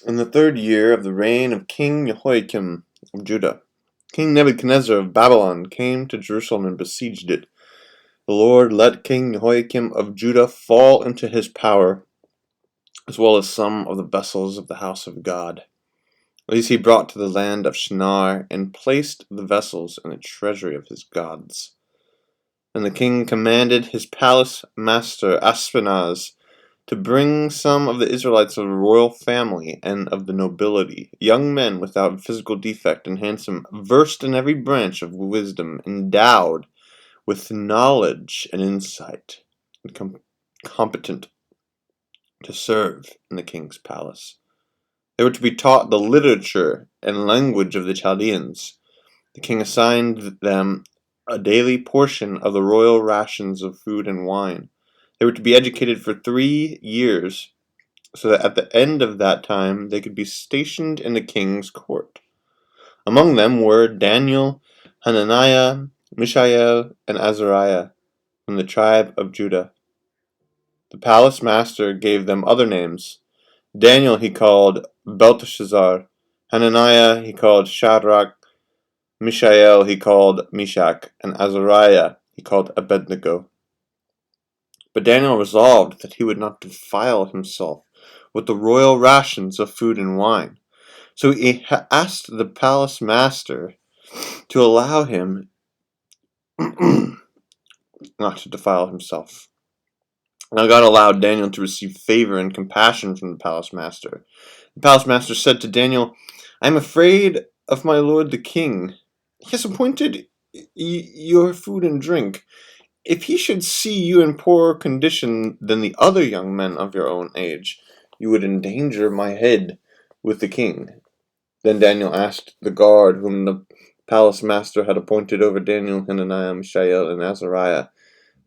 In the 3rd year of the reign of King Jehoiakim of Judah, King Nebuchadnezzar of Babylon came to Jerusalem and besieged it. The Lord let King Jehoiakim of Judah fall into his power, as well as some of the vessels of the house of God. These he brought to the land of Shinar, and placed the vessels in the treasury of his gods. And the king commanded his palace master Ashpenaz to bring some of the Israelites of the royal family and of the nobility, young men without physical defect and handsome, versed in every branch of wisdom, endowed with knowledge and insight, and competent to serve in the king's palace. They were to be taught the literature and language of the Chaldeans. The king assigned them a daily portion of the royal rations of food and wine. They were to be educated for 3 years, so that at the end of that time they could be stationed in the king's court. Among them were Daniel, Hananiah, Mishael, and Azariah, from the tribe of Judah. The palace master gave them other names. Daniel he called Belteshazzar, Hananiah he called Shadrach, Mishael he called Meshach, and Azariah he called Abednego. But Daniel resolved that he would not defile himself with the royal rations of food and wine. So he asked the palace master to allow him not to defile himself. Now God allowed Daniel to receive favor and compassion from the palace master. The palace master said to Daniel, "I am afraid of my lord the king. He has appointed your food and drink. If he should see you in poorer condition than the other young men of your own age, you would endanger my head with the king." Then Daniel asked the guard whom the palace master had appointed over Daniel, Hananiah, Mishael, and Azariah,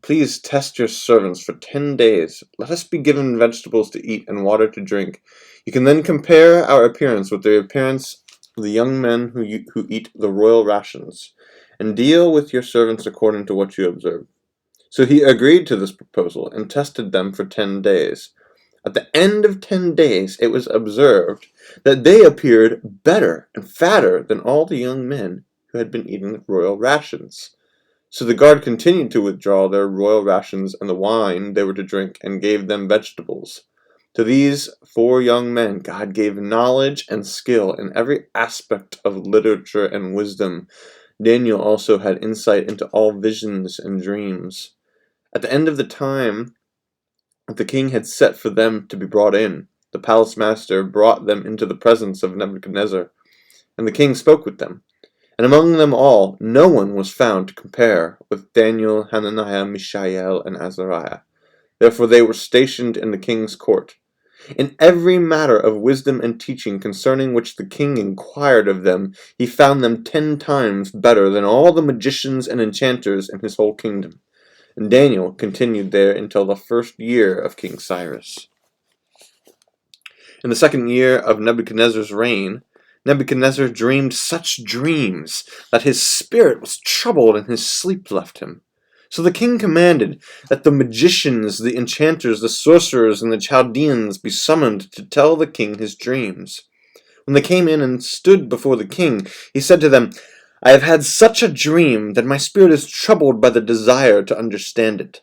"Please test your servants for 10 days. Let us be given vegetables to eat and water to drink. You can then compare our appearance with the appearance of the young men who eat the royal rations, and deal with your servants according to what you observe." So he agreed to this proposal and tested them for 10 days. At the end of 10 days, it was observed that they appeared better and fatter than all the young men who had been eating the royal rations. So the guard continued to withdraw their royal rations and the wine they were to drink, and gave them vegetables. To these 4 young men God gave knowledge and skill in every aspect of literature and wisdom. Daniel also had insight into all visions and dreams. At the end of the time that the king had set for them to be brought in, the palace master brought them into the presence of Nebuchadnezzar, and the king spoke with them. And among them all, no one was found to compare with Daniel, Hananiah, Mishael, and Azariah. Therefore they were stationed in the king's court. In every matter of wisdom and teaching concerning which the king inquired of them, he found them 10 times better than all the magicians and enchanters in his whole kingdom. And Daniel continued there until the 1st year of King Cyrus. In the 2nd year of Nebuchadnezzar's reign, Nebuchadnezzar dreamed such dreams that his spirit was troubled and his sleep left him. So the king commanded that the magicians, the enchanters, the sorcerers, and the Chaldeans be summoned to tell the king his dreams. When they came in and stood before the king, he said to them, "I have had such a dream that my spirit is troubled by the desire to understand it."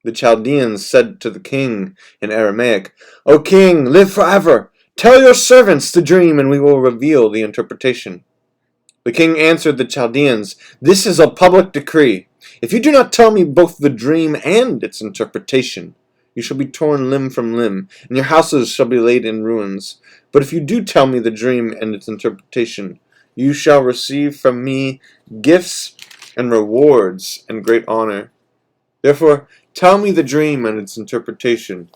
The Chaldeans said to the king in Aramaic, "O king, live forever! Tell your servants the dream, and we will reveal the interpretation." The king answered the Chaldeans, "This is a public decree. If you do not tell me both the dream and its interpretation, you shall be torn limb from limb, and your houses shall be laid in ruins. But if you do tell me the dream and its interpretation, you shall receive from me gifts and rewards and great honor. Therefore, tell me the dream and its interpretation."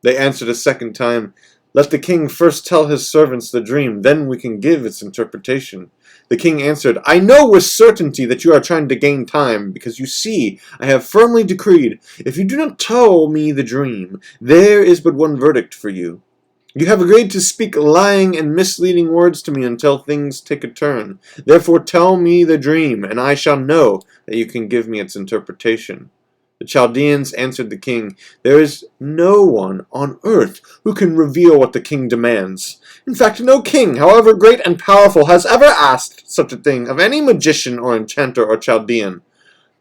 They answered a second time, "Let the king first tell his servants the dream, then we can give its interpretation." The king answered, "I know with certainty that you are trying to gain time, because you see, I have firmly decreed, if you do not tell me the dream, there is but one verdict for you. You have agreed to speak lying and misleading words to me until things take a turn. Therefore tell me the dream, and I shall know that you can give me its interpretation." The Chaldeans answered the king, "There is no one on earth who can reveal what the king demands. In fact, no king, however great and powerful, has ever asked such a thing of any magician or enchanter or Chaldean.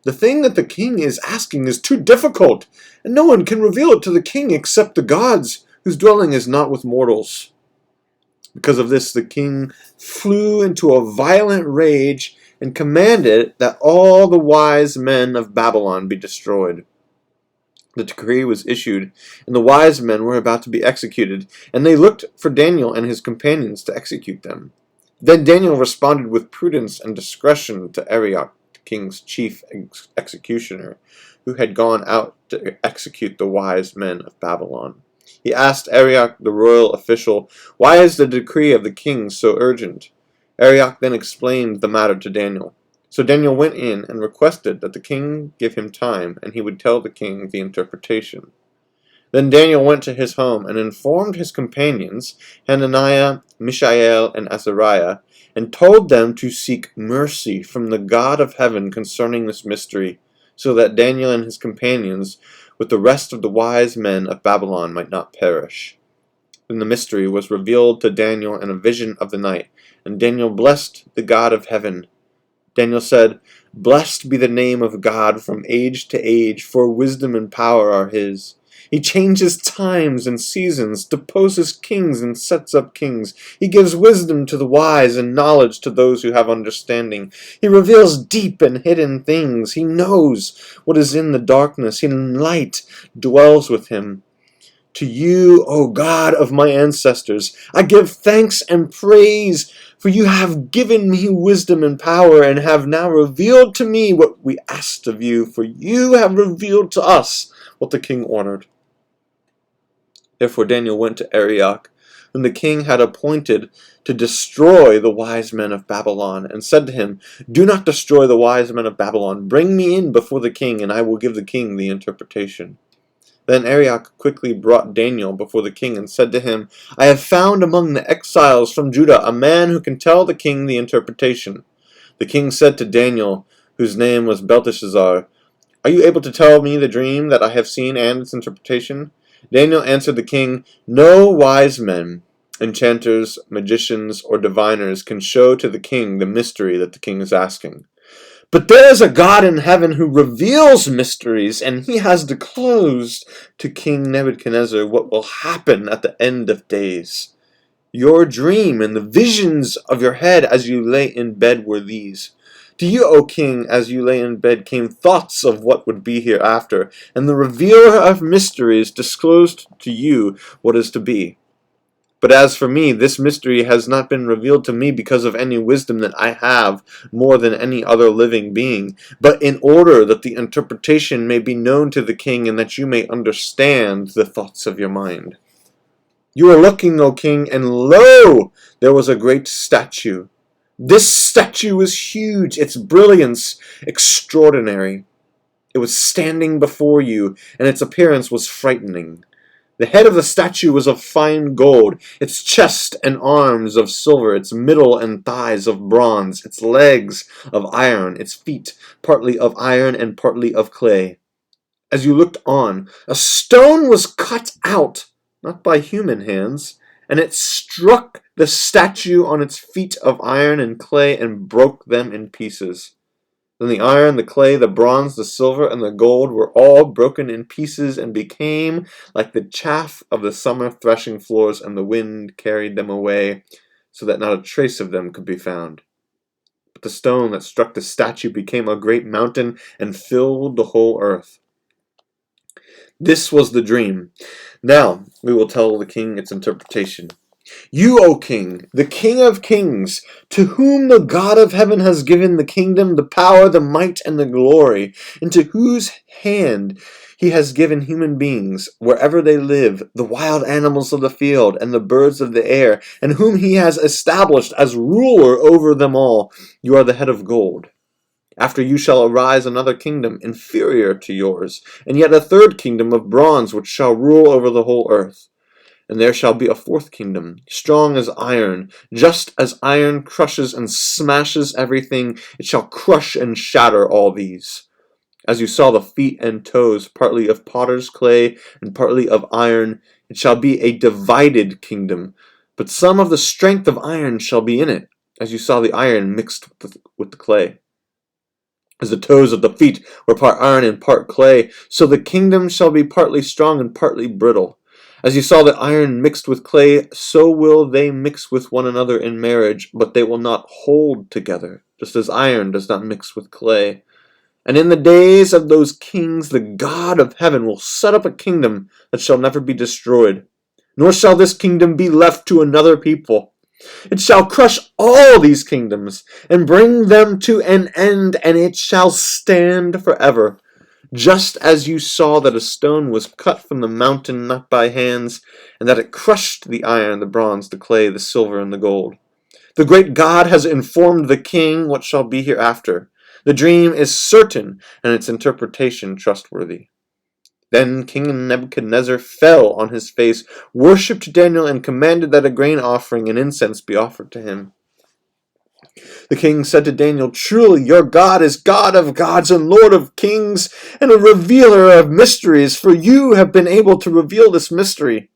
The thing that the king is asking is too difficult, and no one can reveal it to the king except the gods, whose dwelling is not with mortals." Because of this, the king flew into a violent rage and commanded that all the wise men of Babylon be destroyed. The decree was issued, and the wise men were about to be executed, and they looked for Daniel and his companions to execute them. Then Daniel responded with prudence and discretion to Arioch, the king's chief executioner, who had gone out to execute the wise men of Babylon. He asked Arioch, the royal official, "Why is the decree of the king so urgent?" Arioch then explained the matter to Daniel. So Daniel went in and requested that the king give him time, and he would tell the king the interpretation. Then Daniel went to his home and informed his companions, Hananiah, Mishael, and Azariah, and told them to seek mercy from the God of heaven concerning this mystery, so that Daniel and his companions, with the rest of the wise men of Babylon, might not perish. Then the mystery was revealed to Daniel in a vision of the night, and Daniel blessed the God of heaven. Daniel said, "Blessed be the name of God from age to age, for wisdom and power are his. He changes times and seasons, deposes kings and sets up kings. He gives wisdom to the wise and knowledge to those who have understanding. He reveals deep and hidden things. He knows what is in the darkness. In light dwells with him. To you, O God of my ancestors, I give thanks and praise, for you have given me wisdom and power, and have now revealed to me what we asked of you, for you have revealed to us what the king ordered." Therefore Daniel went to Arioch, whom the king had appointed to destroy the wise men of Babylon, and said to him, "Do not destroy the wise men of Babylon. Bring me in before the king, and I will give the king the interpretation." Then Arioch quickly brought Daniel before the king and said to him, "I have found among the exiles from Judah a man who can tell the king the interpretation." The king said to Daniel, whose name was Belteshazzar, "Are you able to tell me the dream that I have seen and its interpretation?" Daniel answered the king, "No wise men, enchanters, magicians, or diviners can show to the king the mystery that the king is asking. But there is a God in heaven who reveals mysteries, and he has disclosed to King Nebuchadnezzar what will happen at the end of days. Your dream and the visions of your head as you lay in bed were these. To you, O king, as you lay in bed came thoughts of what would be hereafter, and the revealer of mysteries disclosed to you what is to be. But as for me, this mystery has not been revealed to me because of any wisdom that I have more than any other living being, but in order that the interpretation may be known to the king, and that you may understand the thoughts of your mind. You are looking, O king, and lo, there was a great statue. This statue was huge, its brilliance extraordinary. It was standing before you, and its appearance was frightening. The head of the statue was of fine gold, its chest and arms of silver, its middle and thighs of bronze, its legs of iron, its feet partly of iron and partly of clay. As you looked on, a stone was cut out, not by human hands, and it struck the statue on its feet of iron and clay and broke them in pieces. Then the iron, the clay, the bronze, the silver, and the gold were all broken in pieces and became like the chaff of the summer threshing floors, and the wind carried them away, so that not a trace of them could be found. But the stone that struck the statue became a great mountain and filled the whole earth. This was the dream. Now we will tell the king its interpretation. You, O king, the king of kings, to whom the God of heaven has given the kingdom, the power, the might, and the glory, into whose hand he has given human beings, wherever they live, the wild animals of the field, and the birds of the air, and whom he has established as ruler over them all, you are the head of gold. After you shall arise another kingdom inferior to yours, and yet a third kingdom of bronze, which shall rule over the whole earth. And there shall be a fourth kingdom, strong as iron. Just as iron crushes and smashes everything, it shall crush and shatter all these. As you saw the feet and toes, partly of potter's clay and partly of iron, it shall be a divided kingdom, but some of the strength of iron shall be in it, as you saw the iron mixed with the clay. As the toes of the feet were part iron and part clay, so the kingdom shall be partly strong and partly brittle. As you saw the iron mixed with clay, so will they mix with one another in marriage, but they will not hold together, just as iron does not mix with clay. And in the days of those kings, the God of heaven will set up a kingdom that shall never be destroyed, nor shall this kingdom be left to another people. It shall crush all these kingdoms and bring them to an end, and it shall stand forever. Just as you saw that a stone was cut from the mountain not by hands, and that it crushed the iron, the bronze, the clay, the silver, and the gold. The great God has informed the king what shall be hereafter. The dream is certain, and its interpretation trustworthy. Then King Nebuchadnezzar fell on his face, worshipped Daniel, and commanded that a grain offering and incense be offered to him. The king said to Daniel, "Truly your God is God of gods and Lord of kings, and a revealer of mysteries, for you have been able to reveal this mystery."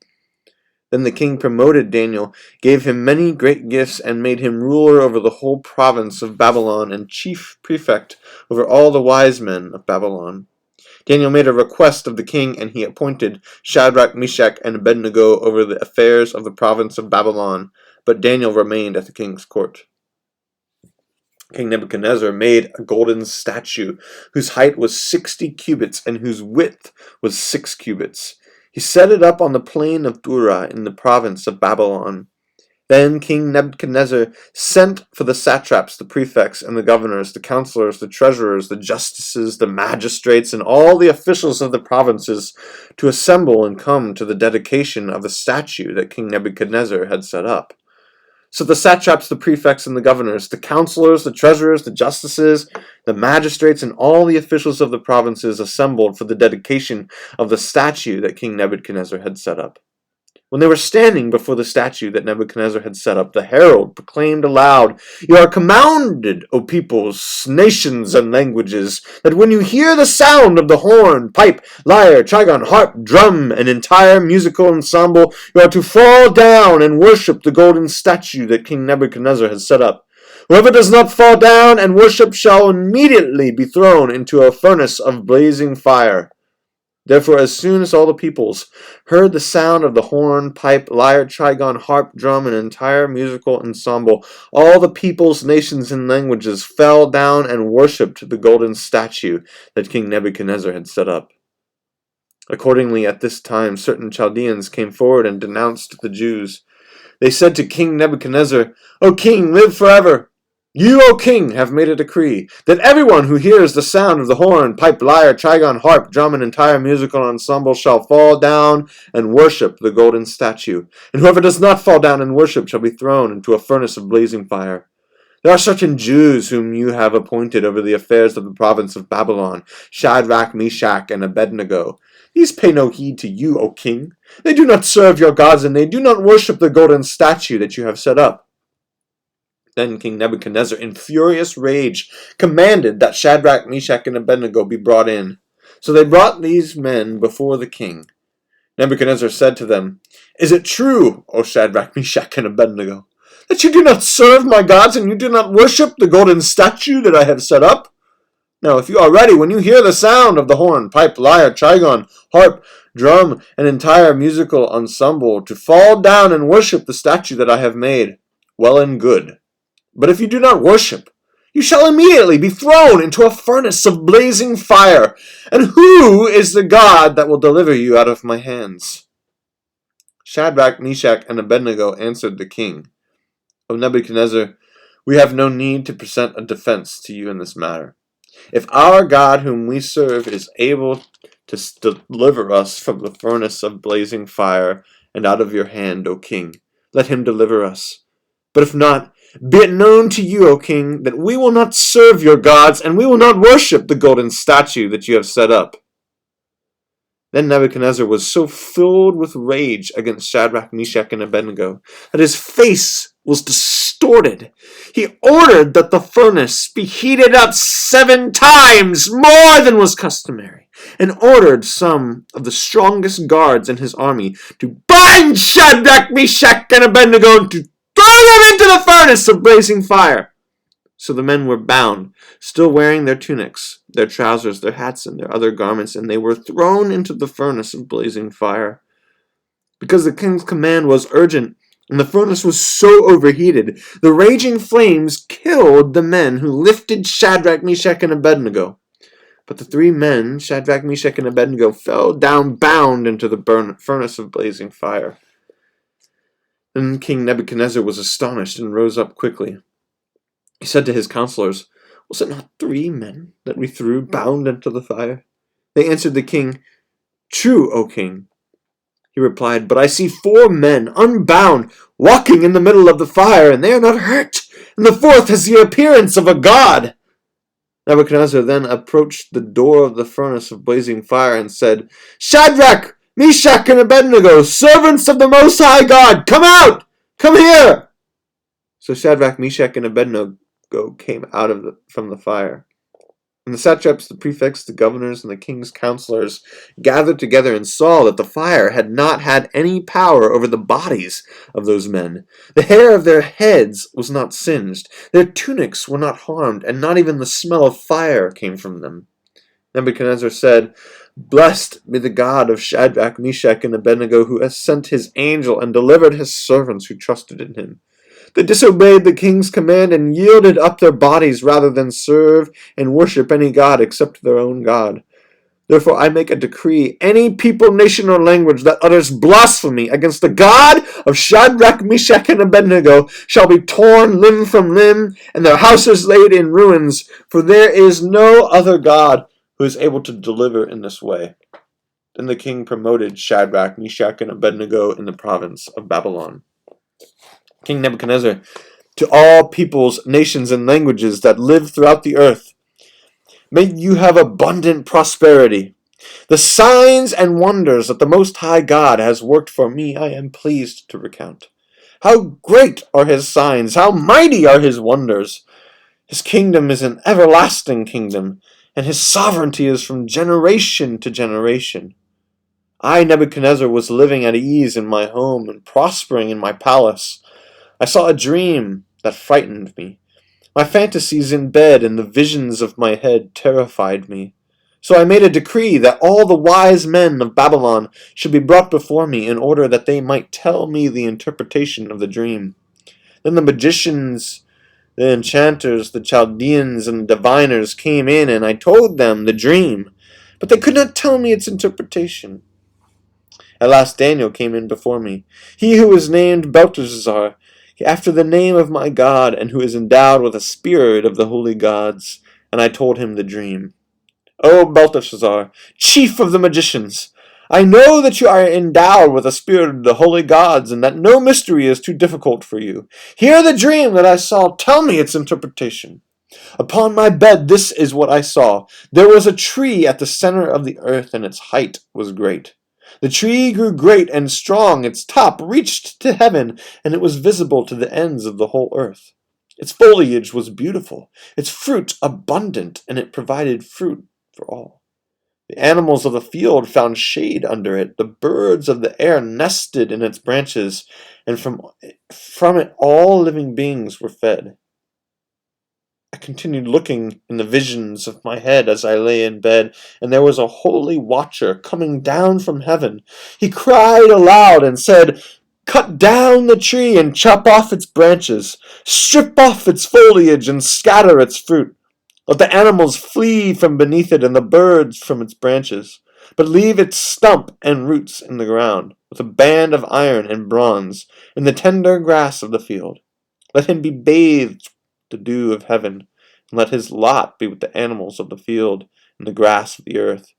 Then the king promoted Daniel, gave him many great gifts, and made him ruler over the whole province of Babylon and chief prefect over all the wise men of Babylon. Daniel made a request of the king, and he appointed Shadrach, Meshach, and Abednego over the affairs of the province of Babylon, but Daniel remained at the king's court. King Nebuchadnezzar made a golden statue, whose height was 60 cubits, and whose width was 6 cubits. He set it up on the plain of Dura in the province of Babylon. Then King Nebuchadnezzar sent for the satraps, the prefects, and the governors, the counselors, the treasurers, the justices, the magistrates, and all the officials of the provinces to assemble and come to the dedication of the statue that King Nebuchadnezzar had set up. So the satraps, the prefects, and the governors, the counselors, the treasurers, the justices, the magistrates, and all the officials of the provinces assembled for the dedication of the statue that King Nebuchadnezzar had set up. When they were standing before the statue that Nebuchadnezzar had set up, the herald proclaimed aloud, "You are commanded, O peoples, nations, and languages, that when you hear the sound of the horn, pipe, lyre, trigon, harp, drum, and entire musical ensemble, you are to fall down and worship the golden statue that King Nebuchadnezzar has set up. Whoever does not fall down and worship shall immediately be thrown into a furnace of blazing fire." Therefore, as soon as all the peoples heard the sound of the horn, pipe, lyre, trigon, harp, drum, and entire musical ensemble, all the peoples, nations, and languages fell down and worshipped the golden statue that King Nebuchadnezzar had set up. Accordingly, at this time, certain Chaldeans came forward and denounced the Jews. They said to King Nebuchadnezzar, "O king, live forever! You, O king, have made a decree that everyone who hears the sound of the horn, pipe, lyre, trigon, harp, drum, and entire musical ensemble shall fall down and worship the golden statue, and whoever does not fall down and worship shall be thrown into a furnace of blazing fire. There are certain Jews whom you have appointed over the affairs of the province of Babylon, Shadrach, Meshach, and Abednego. These pay no heed to you, O king. They do not serve your gods, and they do not worship the golden statue that you have set up." Then King Nebuchadnezzar, in furious rage, commanded that Shadrach, Meshach, and Abednego be brought in. So they brought these men before the king. Nebuchadnezzar said to them, "Is it true, O Shadrach, Meshach, and Abednego, that you do not serve my gods and you do not worship the golden statue that I have set up? Now, if you are ready, when you hear the sound of the horn, pipe, lyre, trigon, harp, drum, and entire musical ensemble, to fall down and worship the statue that I have made, well and good. But if you do not worship, you shall immediately be thrown into a furnace of blazing fire. And who is the God that will deliver you out of my hands?" Shadrach, Meshach, and Abednego answered the king, "O Nebuchadnezzar, we have no need to present a defense to you in this matter. If our God whom we serve is able to deliver us from the furnace of blazing fire and out of your hand, O king, let him deliver us. But if not, be it known to you, O king, that we will not serve your gods, and we will not worship the golden statue that you have set up." Then Nebuchadnezzar was so filled with rage against Shadrach, Meshach, and Abednego that his face was distorted. He ordered that the furnace be heated up 7 times more than was customary, and ordered some of the strongest guards in his army to bind Shadrach, Meshach, and Abednego and to throw them into the furnace of blazing fire. So the men were bound, still wearing their tunics, their trousers, their hats, and their other garments, and they were thrown into the furnace of blazing fire. Because the king's command was urgent, and the furnace was so overheated, the raging flames killed the men who lifted Shadrach, Meshach, and Abednego. But the 3 men, Shadrach, Meshach, and Abednego, fell down bound into the furnace of blazing fire. Then King Nebuchadnezzar was astonished and rose up quickly. He said to his counselors, "Was it not 3 men that we threw bound into the fire?" They answered the king, "True, O king." He replied, "But I see 4 men, unbound, walking in the middle of the fire, and they are not hurt, and the 4th has the appearance of a god." Nebuchadnezzar then approached the door of the furnace of blazing fire and said, "Shadrach, Meshach, and Abednego, servants of the Most High God, come out! Come here!" So Shadrach, Meshach, and Abednego came out from the fire. And the satraps, the prefects, the governors, and the king's counselors gathered together and saw that the fire had not had any power over the bodies of those men. The hair of their heads was not singed, their tunics were not harmed, and not even the smell of fire came from them. Nebuchadnezzar said, "Blessed be the God of Shadrach, Meshach, and Abednego, who has sent his angel and delivered his servants who trusted in him. They disobeyed the king's command and yielded up their bodies rather than serve and worship any god except their own God. Therefore I make a decree, any people, nation, or language that utters blasphemy against the God of Shadrach, Meshach, and Abednego shall be torn limb from limb, and their houses laid in ruins, for there is no other God who is able to deliver in this way." Then the king promoted Shadrach, Meshach, and Abednego in the province of Babylon. King Nebuchadnezzar, to all peoples, nations, and languages that live throughout the earth, may you have abundant prosperity. The signs and wonders that the Most High God has worked for me I am pleased to recount. How great are his signs! How mighty are his wonders! His kingdom is an everlasting kingdom, and his sovereignty is from generation to generation. I, Nebuchadnezzar, was living at ease in my home and prospering in my palace. I saw a dream that frightened me. My fantasies in bed and the visions of my head terrified me. So I made a decree that all the wise men of Babylon should be brought before me in order that they might tell me the interpretation of the dream. Then the magicians, the enchanters, the Chaldeans, and the diviners came in, and I told them the dream, but they could not tell me its interpretation. At last Daniel came in before me, he who was named Belteshazzar, after the name of my God, and who is endowed with a spirit of the holy gods, and I told him the dream. O Belteshazzar, chief of the magicians, I know that you are endowed with a spirit of the holy gods, and that no mystery is too difficult for you. Hear the dream that I saw. Tell me its interpretation. Upon my bed this is what I saw. There was a tree at the center of the earth, and its height was great. The tree grew great and strong, its top reached to heaven, and it was visible to the ends of the whole earth. Its foliage was beautiful, its fruit abundant, and it provided fruit for all. The animals of the field found shade under it, the birds of the air nested in its branches, and from it all living beings were fed. I continued looking in the visions of my head as I lay in bed, and there was a holy watcher coming down from heaven. He cried aloud and said, "Cut down the tree and chop off its branches. Strip off its foliage and scatter its fruit. Let the animals flee from beneath it and the birds from its branches. But leave its stump and roots in the ground, with a band of iron and bronze, in the tender grass of the field. Let him be bathed the dew of heaven, and let his lot be with the animals of the field and the grass of the earth.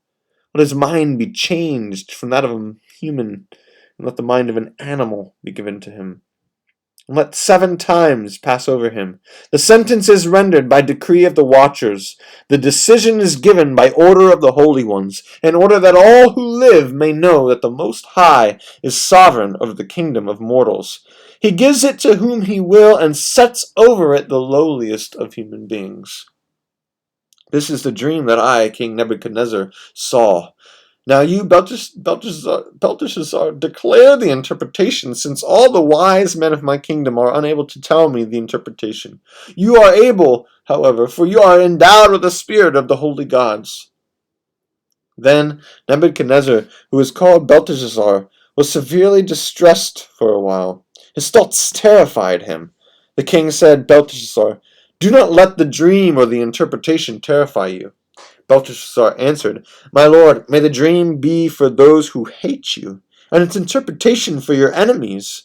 Let his mind be changed from that of a human, and let the mind of an animal be given to him. and let 7 times pass over him. The sentence is rendered by decree of the watchers. The decision is given by order of the holy ones, in order that all who live may know that the Most High is sovereign over the kingdom of mortals. He gives it to whom he will and sets over it the lowliest of human beings. This is the dream that I, King Nebuchadnezzar, saw. Now you, Belteshazzar, declare the interpretation, since all the wise men of my kingdom are unable to tell me the interpretation. You are able, however, for you are endowed with the spirit of the holy gods. Then Nebuchadnezzar, who was called Belteshazzar, was severely distressed for a while. His thoughts terrified him. The king said, Belteshazzar, do not let the dream or the interpretation terrify you. Belteshazzar answered, My lord, may the dream be for those who hate you, and its interpretation for your enemies.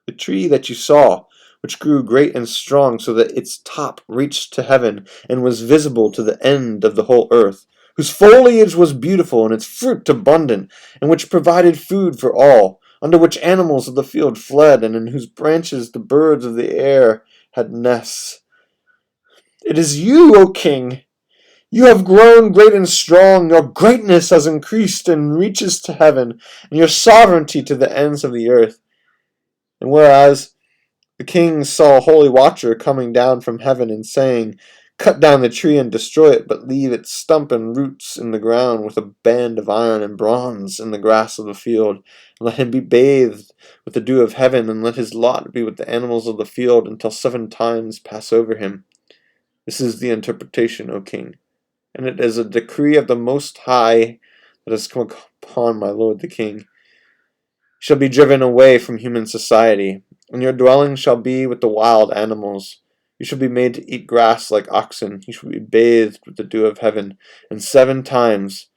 The tree that you saw, which grew great and strong so that its top reached to heaven and was visible to the end of the whole earth, whose foliage was beautiful and its fruit abundant, and which provided food for all, under which animals of the field fled, and in whose branches the birds of the air had nests. It is you, O king! You have grown great and strong, your greatness has increased and reaches to heaven, and your sovereignty to the ends of the earth. And whereas the king saw a holy watcher coming down from heaven and saying, Cut down the tree and destroy it, but leave its stump and roots in the ground with a band of iron and bronze in the grass of the field. And let him be bathed with the dew of heaven, and let his lot be with the animals of the field until 7 times pass over him. This is the interpretation, O king. And it is a decree of the Most High that has come upon my lord the king. You shall be driven away from human society, and your dwelling shall be with the wild animals. You shall be made to eat grass like oxen. You shall be bathed with the dew of heaven, and 7 times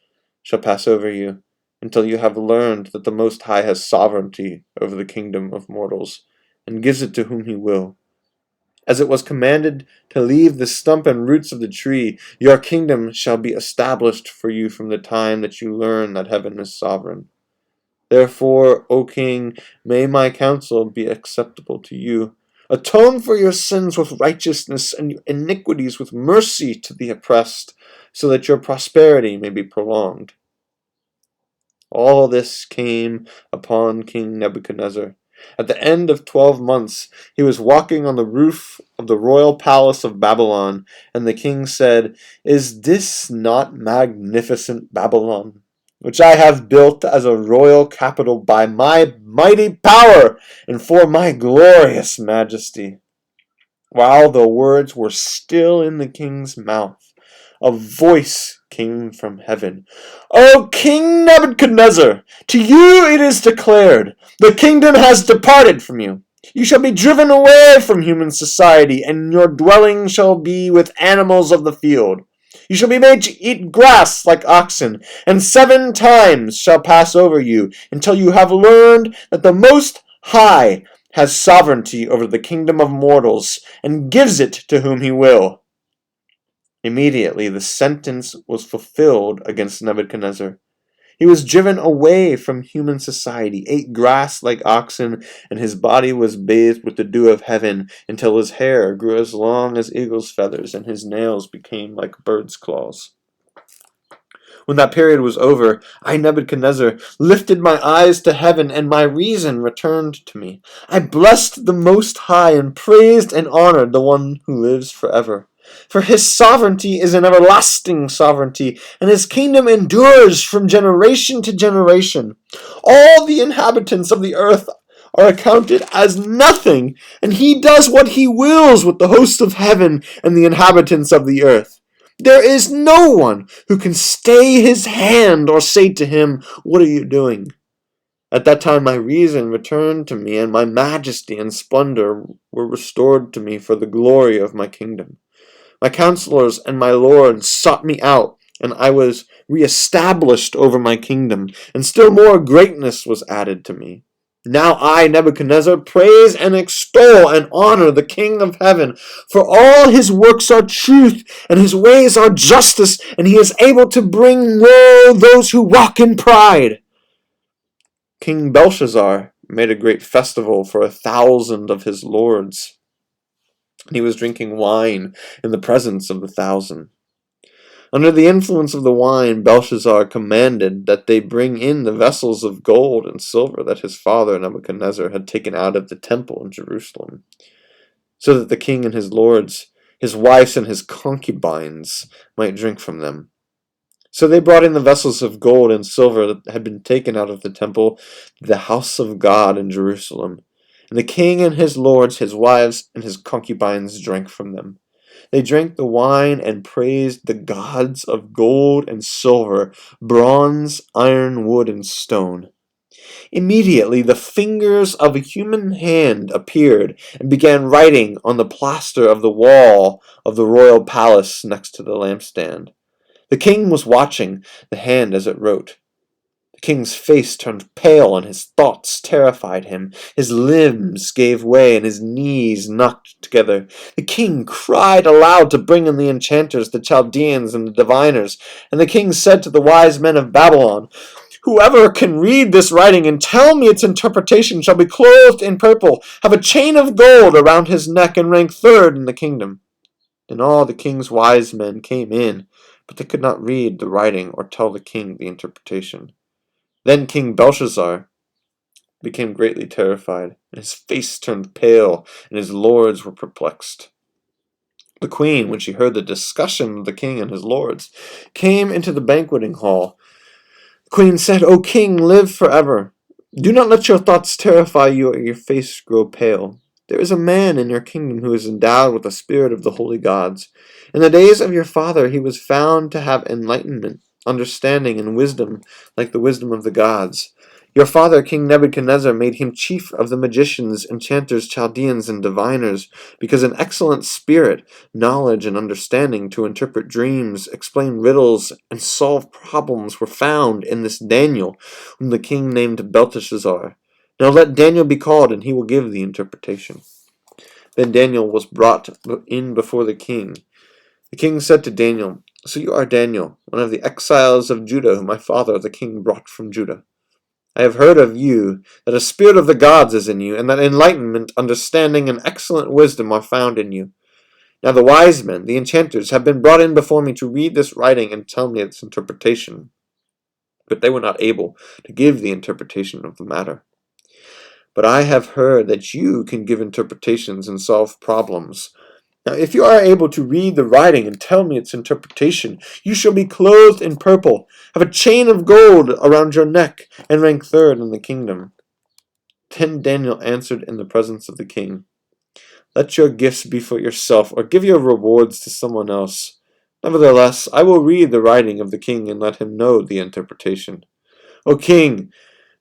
shall pass over you, until you have learned that the Most High has sovereignty over the kingdom of mortals, and gives it to whom he will. As it was commanded to leave the stump and roots of the tree, your kingdom shall be established for you from the time that you learn that heaven is sovereign. Therefore, O king, may my counsel be acceptable to you. Atone for your sins with righteousness and your iniquities with mercy to the oppressed, so that your prosperity may be prolonged. All this came upon King Nebuchadnezzar. At the end of 12 months, he was walking on the roof of the royal palace of Babylon, and the king said, Is this not magnificent Babylon, which I have built as a royal capital by my mighty power and for my glorious majesty? While the words were still in the king's mouth, a voice came from heaven. O King Nebuchadnezzar, to you it is declared, the kingdom has departed from you. You shall be driven away from human society, and your dwelling shall be with animals of the field. You shall be made to eat grass like oxen, and 7 times shall pass over you, until you have learned that the Most High has sovereignty over the kingdom of mortals, and gives it to whom he will. Immediately the sentence was fulfilled against Nebuchadnezzar. He was driven away from human society, ate grass like oxen, and his body was bathed with the dew of heaven, until his hair grew as long as eagle's feathers, and his nails became like birds' claws. When that period was over, I, Nebuchadnezzar, lifted my eyes to heaven, and my reason returned to me. I blessed the Most High, and praised and honored the one who lives forever. For his sovereignty is an everlasting sovereignty, and his kingdom endures from generation to generation. All the inhabitants of the earth are accounted as nothing, and he does what he wills with the hosts of heaven and the inhabitants of the earth. There is no one who can stay his hand or say to him, What are you doing? At that time my reason returned to me, and my majesty and splendor were restored to me for the glory of my kingdom. My counselors and my lords sought me out, and I was reestablished over my kingdom, and still more greatness was added to me. Now I, Nebuchadnezzar, praise and extol and honor the King of heaven, for all his works are truth, and his ways are justice, and he is able to bring low those who walk in pride. King Belshazzar made a great festival for 1,000 of his lords. And he was drinking wine in the presence of the 1,000. Under the influence of the wine, Belshazzar commanded that they bring in the vessels of gold and silver that his father Nebuchadnezzar had taken out of the temple in Jerusalem, so that the king and his lords, his wives and his concubines, might drink from them. So they brought in the vessels of gold and silver that had been taken out of the temple to the house of God in Jerusalem. And the king and his lords, his wives, and his concubines drank from them. They drank the wine and praised the gods of gold and silver, bronze, iron, wood, and stone. Immediately the fingers of a human hand appeared and began writing on the plaster of the wall of the royal palace next to the lampstand. The king was watching the hand as it wrote. The king's face turned pale and his thoughts terrified him. His limbs gave way and his knees knocked together. The king cried aloud to bring in the enchanters, the Chaldeans, and the diviners. And the king said to the wise men of Babylon, "Whoever can read this writing and tell me its interpretation shall be clothed in purple, have a chain of gold around his neck, and rank third in the kingdom." And all the king's wise men came in, but they could not read the writing or tell the king the interpretation. Then King Belshazzar became greatly terrified, and his face turned pale, and his lords were perplexed. The queen, when she heard the discussion of the king and his lords, came into the banqueting hall. The queen said, "O king, live forever. Do not let your thoughts terrify you or your face grow pale. There is a man in your kingdom who is endowed with the spirit of the holy gods. In the days of your father he was found to have enlightenment, understanding, and wisdom like the wisdom of the gods. Your father, King Nebuchadnezzar, made him chief of the magicians, enchanters, Chaldeans, and diviners, because an excellent spirit, knowledge, and understanding to interpret dreams, explain riddles, and solve problems were found in this Daniel, whom the king named Belteshazzar. Now let Daniel be called, and he will give the interpretation." Then Daniel was brought in before the king. The king said to Daniel, "So you are Daniel, one of the exiles of Judah, whom my father the king brought from Judah. I have heard of you that a spirit of the gods is in you, and that enlightenment, understanding, and excellent wisdom are found in you. Now the wise men, the enchanters, have been brought in before me to read this writing and tell me its interpretation. But they were not able to give the interpretation of the matter. But I have heard that you can give interpretations and solve problems. Now, if you are able to read the writing and tell me its interpretation, you shall be clothed in purple, have a chain of gold around your neck, and rank third in the kingdom." Then Daniel answered in the presence of the king, "Let your gifts be for yourself, or give your rewards to someone else. Nevertheless, I will read the writing of the king and let him know the interpretation. O king,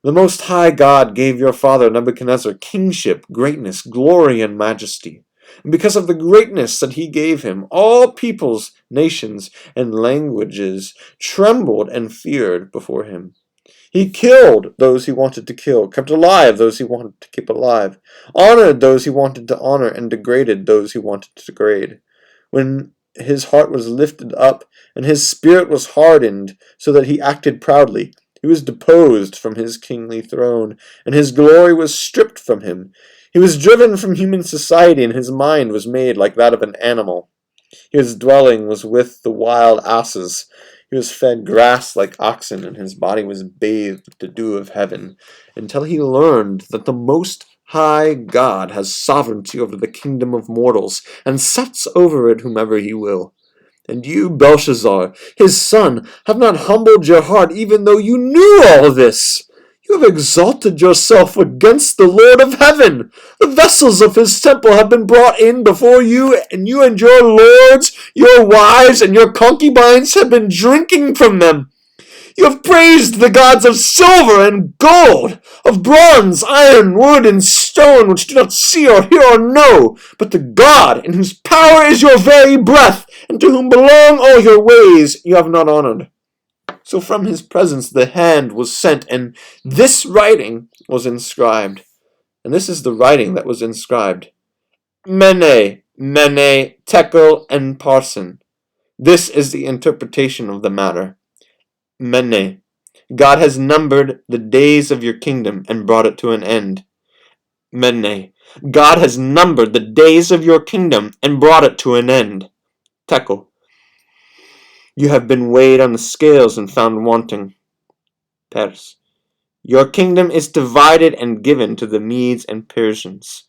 the Most High God gave your father Nebuchadnezzar kingship, greatness, glory, and majesty. And because of the greatness that he gave him, all peoples, nations, and languages trembled and feared before him. He killed those he wanted to kill, kept alive those he wanted to keep alive, honored those he wanted to honor, and degraded those he wanted to degrade. When his heart was lifted up, and his spirit was hardened, so that he acted proudly, he was deposed from his kingly throne, and his glory was stripped from him. He was driven from human society, and his mind was made like that of an animal. His dwelling was with the wild asses. He was fed grass like oxen, and his body was bathed with the dew of heaven, until he learned that the Most High God has sovereignty over the kingdom of mortals, and sets over it whomever he will. And you, Belshazzar, his son, have not humbled your heart, even though you knew all this. You have exalted yourself against the Lord of heaven. The vessels of his temple have been brought in before you, and you and your lords, your wives, and your concubines have been drinking from them. You have praised the gods of silver and gold, of bronze, iron, wood, and stone, which do not see or hear or know, but the God in whose power is your very breath, and to whom belong all your ways, you have not honored. So from his presence the hand was sent, and this writing was inscribed. And this is the writing that was inscribed. Mene, Mene, Tekel, and Parsin. This is the interpretation of the matter. Mene. God has numbered the days of your kingdom and brought it to an end. Mene. God has numbered the days of your kingdom and brought it to an end. Tekel. You have been weighed on the scales and found wanting. Pers. Your kingdom is divided and given to the Medes and Persians.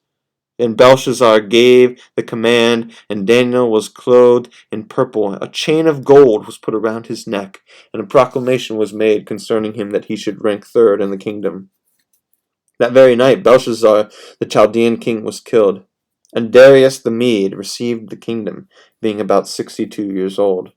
Then Belshazzar gave the command, and Daniel was clothed in purple. A chain of gold was put around his neck, and a proclamation was made concerning him that he should rank third in the kingdom. That very night Belshazzar, the Chaldean king, was killed, and Darius the Mede received the kingdom, being about 62 years old.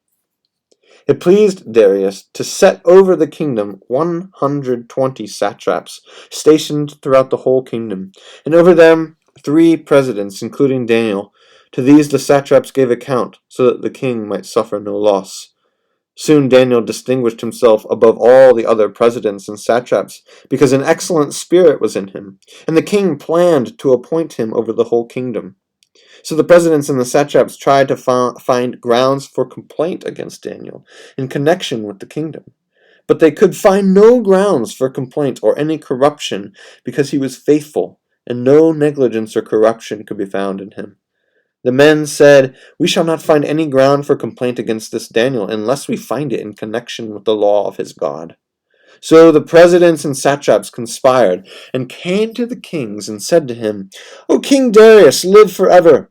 It pleased Darius to set over the kingdom 120 satraps, stationed throughout the whole kingdom, and over them 3 presidents, including Daniel. To these the satraps gave account, so that the king might suffer no loss. Soon Daniel distinguished himself above all the other presidents and satraps, because an excellent spirit was in him, and the king planned to appoint him over the whole kingdom. So the presidents and the satraps tried to find grounds for complaint against Daniel in connection with the kingdom. But they could find no grounds for complaint or any corruption, because he was faithful, and no negligence or corruption could be found in him. The men said, "We shall not find any ground for complaint against this Daniel unless we find it in connection with the law of his God." So the presidents and satraps conspired and came to the kings and said to him, "O King Darius, live forever.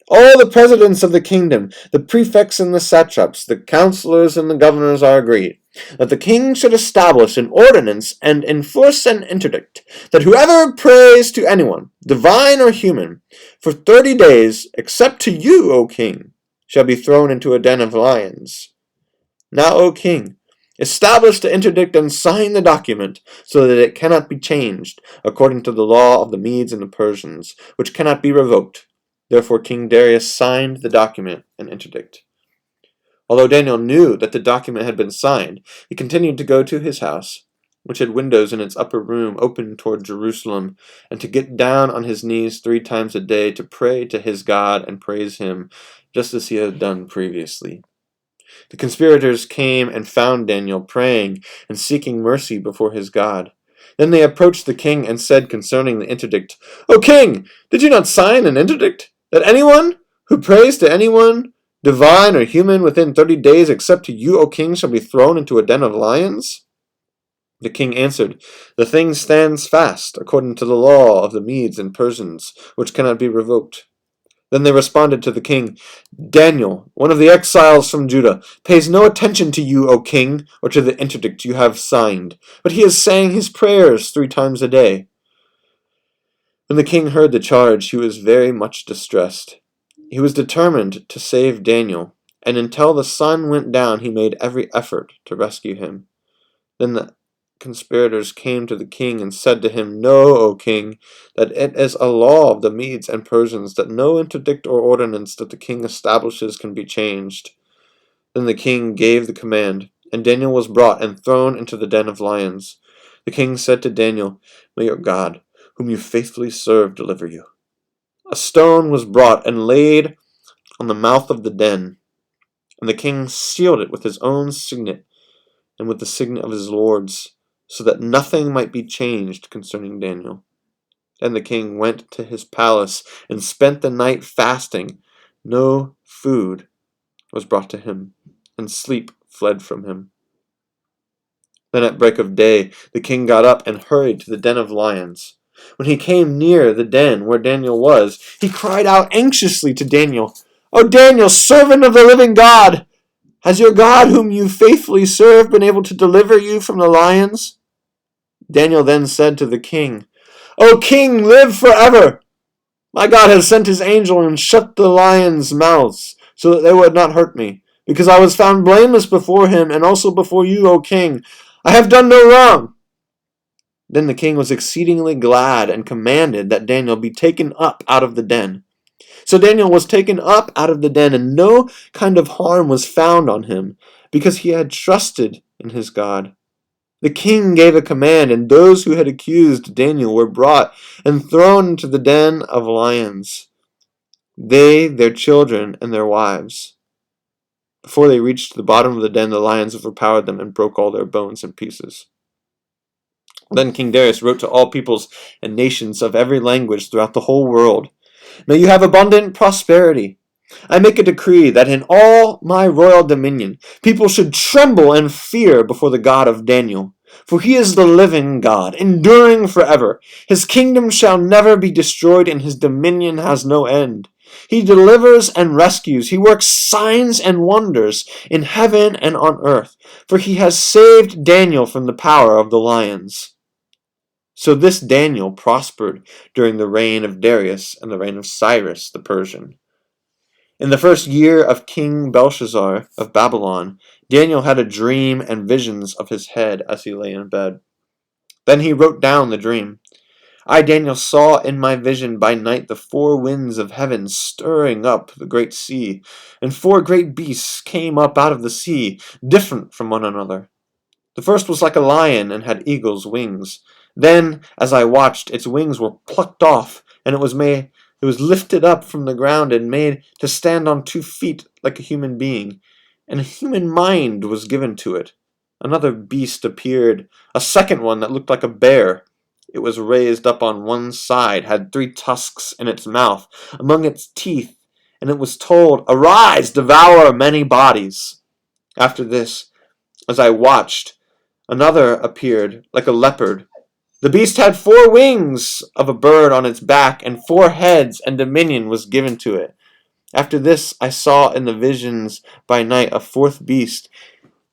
All the presidents of the kingdom, the prefects and the satraps, the counselors and the governors are agreed that the king should establish an ordinance and enforce an interdict that whoever prays to anyone, divine or human, for 30 days, except to you, O king, shall be thrown into a den of lions. Now, O king, establish the interdict and sign the document, so that it cannot be changed, according to the law of the Medes and the Persians, which cannot be revoked." Therefore King Darius signed the document and interdict. Although Daniel knew that the document had been signed, he continued to go to his house, which had windows in its upper room open toward Jerusalem, and to get down on his knees 3 times a day to pray to his God and praise him, just as he had done previously. The conspirators came and found Daniel praying and seeking mercy before his God. Then they approached the king and said concerning the interdict, "O king, did you not sign an interdict that anyone who prays to anyone, divine or human, within 30 days except to you, O king, shall be thrown into a den of lions?" The king answered, "The thing stands fast, according to the law of the Medes and Persians, which cannot be revoked." Then they responded to the king, "Daniel, one of the exiles from Judah, pays no attention to you, O king, or to the interdict you have signed, but he is saying his prayers 3 times a day." When the king heard the charge, he was very much distressed. He was determined to save Daniel, and until the sun went down he made every effort to rescue him. Then the conspirators came to the king and said to him, "Know, O king, that it is a law of the Medes and Persians that no interdict or ordinance that the king establishes can be changed." Then the king gave the command, and Daniel was brought and thrown into the den of lions. The king said to Daniel, "May your God, whom you faithfully serve, deliver you." A stone was brought and laid on the mouth of the den, and the king sealed it with his own signet and with the signet of his lords, so that nothing might be changed concerning Daniel. Then the king went to his palace and spent the night fasting. No food was brought to him, and sleep fled from him. Then at break of day the king got up and hurried to the den of lions. When he came near the den where Daniel was, he cried out anxiously to Daniel, "O Daniel, servant of the living God! Has your God, whom you faithfully serve, been able to deliver you from the lions?" Daniel then said to the king, "O king, live forever! My God has sent his angel and shut the lions' mouths, so that they would not hurt me, because I was found blameless before him and also before you, O king. I have done no wrong." Then the king was exceedingly glad and commanded that Daniel be taken up out of the den. So Daniel was taken up out of the den, and no kind of harm was found on him, because he had trusted in his God. The king gave a command, and those who had accused Daniel were brought and thrown into the den of lions, they, their children, and their wives. Before they reached the bottom of the den, the lions overpowered them and broke all their bones in pieces. Then King Darius wrote to all peoples and nations of every language throughout the whole world, "May you have abundant prosperity. I make a decree that in all my royal dominion people should tremble and fear before the God of Daniel. For he is the living God, enduring forever. His kingdom shall never be destroyed, and his dominion has no end. He delivers and rescues. He works signs and wonders in heaven and on earth. For he has saved Daniel from the power of the lions." So this Daniel prospered during the reign of Darius and the reign of Cyrus the Persian. In the first year of King Belshazzar of Babylon, Daniel had a dream and visions of his head as he lay in bed. Then he wrote down the dream. "I, Daniel, saw in my vision by night the four winds of heaven stirring up the great sea, and four great beasts came up out of the sea, different from one another. The first was like a lion and had eagle's wings. Then, as I watched, its wings were plucked off, and it was lifted up from the ground and made to stand on 2 feet like a human being, and a human mind was given to it. Another beast appeared, a second one that looked like a bear. It was raised up on one side, had 3 tusks in its mouth, among its teeth, and it was told, 'Arise, devour many bodies.' After this, as I watched, another appeared like a leopard. The beast had 4 wings of a bird on its back, and 4 heads, and dominion was given to it. After this I saw in the visions by night a 4th beast,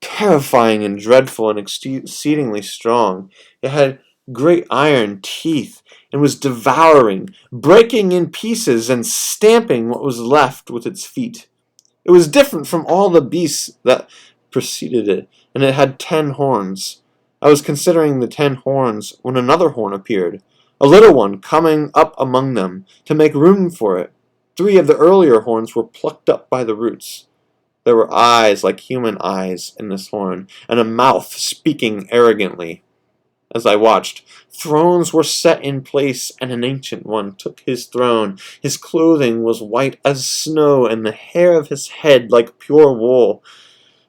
terrifying and dreadful and exceedingly strong. It had great iron teeth, and was devouring, breaking in pieces, and stamping what was left with its feet. It was different from all the beasts that preceded it, and it had 10 horns. I was considering the 10 horns when another horn appeared, a little one coming up among them to make room for it. 3 of the earlier horns were plucked up by the roots. There were eyes like human eyes in this horn, and a mouth speaking arrogantly. As I watched, thrones were set in place, and an ancient one took his throne. His clothing was white as snow, and the hair of his head like pure wool.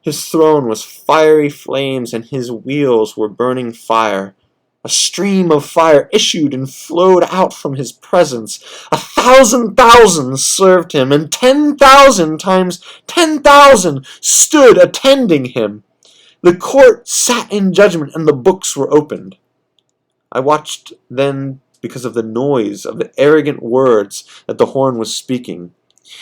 His throne was fiery flames, and his wheels were burning fire. A stream of fire issued and flowed out from his presence. 1,000,000 served him, and 10,000 times 10,000 stood attending him. The court sat in judgment, and the books were opened. I watched then because of the noise of the arrogant words that the horn was speaking.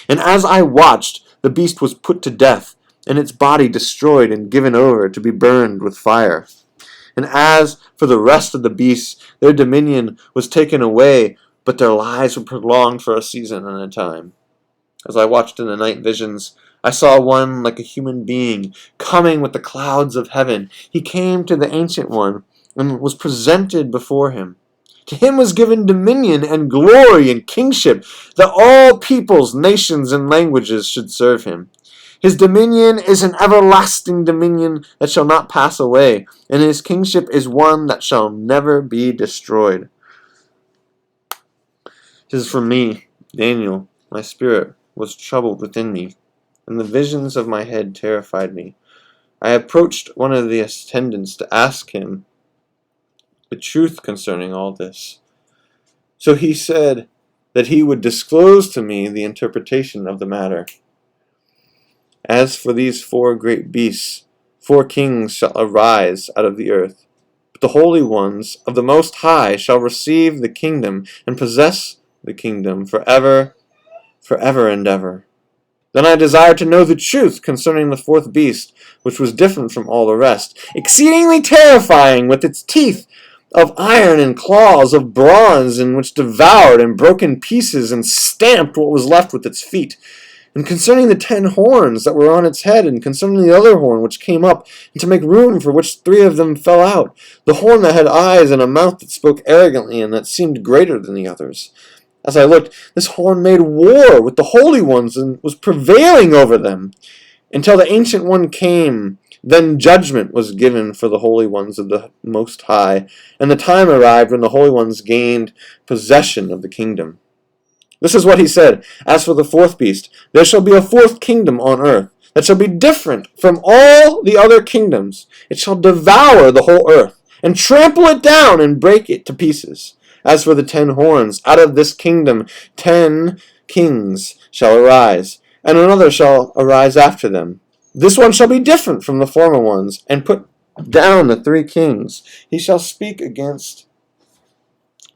And as I watched, the beast was put to death, and its body destroyed and given over to be burned with fire. And as for the rest of the beasts, their dominion was taken away, but their lives were prolonged for a season and a time. As I watched in the night visions, I saw one like a human being, coming with the clouds of heaven. He came to the Ancient One, and was presented before him. To him was given dominion and glory and kingship, that all peoples, nations, and languages should serve him. His dominion is an everlasting dominion that shall not pass away, and his kingship is one that shall never be destroyed. As for me, Daniel, my spirit was troubled within me, and the visions of my head terrified me. I approached one of the attendants to ask him the truth concerning all this. So he said that he would disclose to me the interpretation of the matter. As for these 4 great beasts, 4 kings shall arise out of the earth. But the holy ones of the Most High shall receive the kingdom and possess the kingdom forever and ever. Then I desired to know the truth concerning the 4th beast, which was different from all the rest, exceedingly terrifying, with its teeth of iron and claws of bronze, in which devoured and broke in pieces and stamped what was left with its feet. And concerning the 10 horns that were on its head, and concerning the other horn which came up, and to make room for which 3 of them fell out, the horn that had eyes and a mouth that spoke arrogantly, and that seemed greater than the others. As I looked, this horn made war with the holy ones, and was prevailing over them, until the Ancient One came. Then judgment was given for the holy ones of the Most High, and the time arrived when the holy ones gained possession of the kingdom. This is what he said: As for the 4th beast, there shall be a 4th kingdom on earth, that shall be different from all the other kingdoms. It shall devour the whole earth, and trample it down and break it to pieces. As for the 10 horns, out of this kingdom 10 kings shall arise, and another shall arise after them. This one shall be different from the former ones, and put down the 3 kings. He shall speak against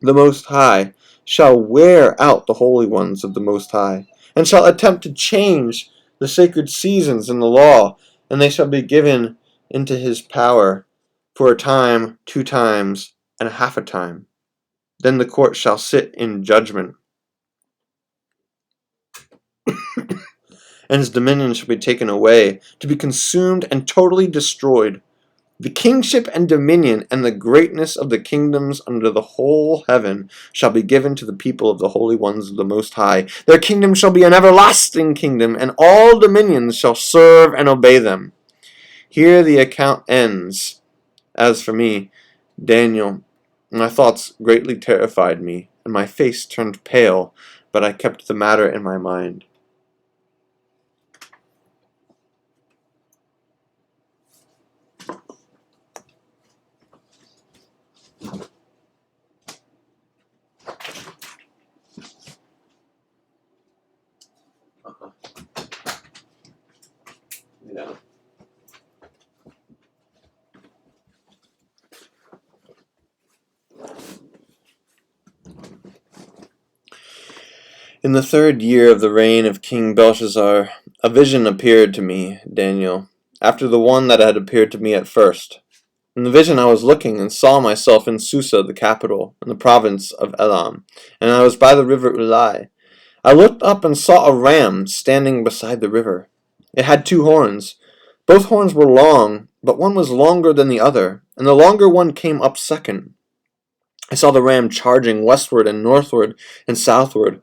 the Most High, shall wear out the holy ones of the Most High, and shall attempt to change the sacred seasons in the law, and they shall be given into his power for a time, 2 times, and half a time. Then the court shall sit in judgment, and his dominion shall be taken away, to be consumed and totally destroyed. The kingship and dominion and the greatness of the kingdoms under the whole heaven shall be given to the people of the holy ones of the Most High. Their kingdom shall be an everlasting kingdom, and all dominions shall serve and obey them. Here the account ends. As for me, Daniel, my thoughts greatly terrified me, and my face turned pale, but I kept the matter in my mind. Yeah. In the 3rd year of the reign of King Belshazzar, a vision appeared to me, Daniel, after the one that had appeared to me at first. In the vision I was looking, and saw myself in Susa, the capital, in the province of Elam, and I was by the river Ulai. I looked up and saw a ram standing beside the river. It had 2 horns. Both horns were long, but one was longer than the other, and the longer one came up second. I saw the ram charging westward and northward and southward.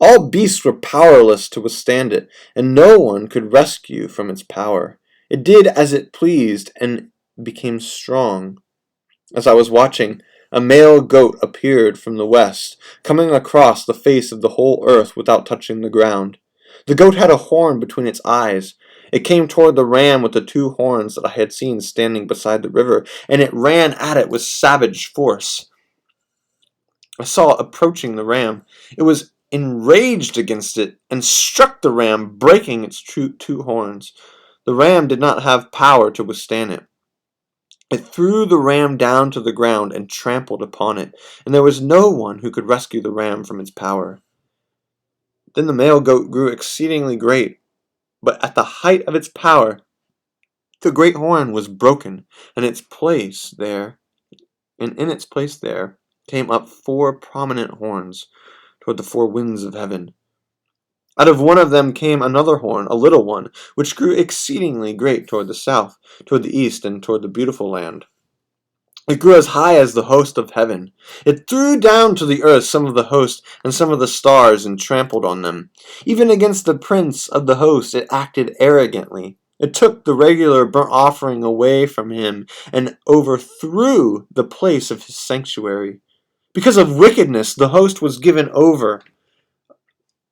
All beasts were powerless to withstand it, and no one could rescue from its power. It did as it pleased, and became strong. As I was watching, a male goat appeared from the west, coming across the face of the whole earth without touching the ground. The goat had a horn between its eyes. It came toward the ram with the 2 horns that I had seen standing beside the river, and it ran at it with savage force. I saw it approaching the ram. It was enraged against it, and struck the ram, breaking its 2 horns. The ram did not have power to withstand it. It threw the ram down to the ground and trampled upon it, and there was no one who could rescue the ram from its power. Then the male goat grew exceedingly great, but at the height of its power, the great horn was broken, and in its place there came up 4 prominent horns toward the 4 winds of heaven. Out of one of them came another horn, a little one, which grew exceedingly great toward the south, toward the east, and toward the beautiful land. It grew as high as the host of heaven. It threw down to the earth some of the host and some of the stars and trampled on them. Even against the prince of the host it acted arrogantly. It took the regular burnt offering away from him and overthrew the place of his sanctuary. Because of wickedness, the host was given over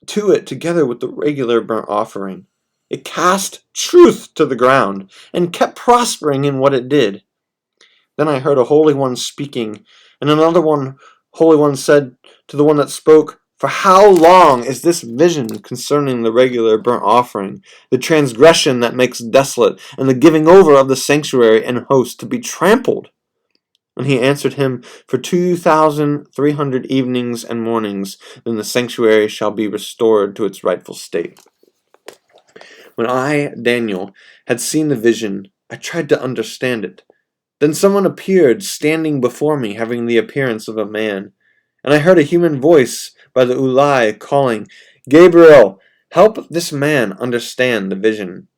to it together with the regular burnt offering. It cast truth to the ground and kept prospering in what it did. Then I heard a holy one speaking, and another holy one said to the one that spoke, "For how long is this vision concerning the regular burnt offering, the transgression that makes desolate, and the giving over of the sanctuary and host to be trampled?" And he answered him, "For 2,300 evenings and mornings, then the sanctuary shall be restored to its rightful state." When I, Daniel, had seen the vision, I tried to understand it. Then someone appeared, standing before me, having the appearance of a man. And I heard a human voice by the Ulai calling, "Gabriel, help this man understand the vision."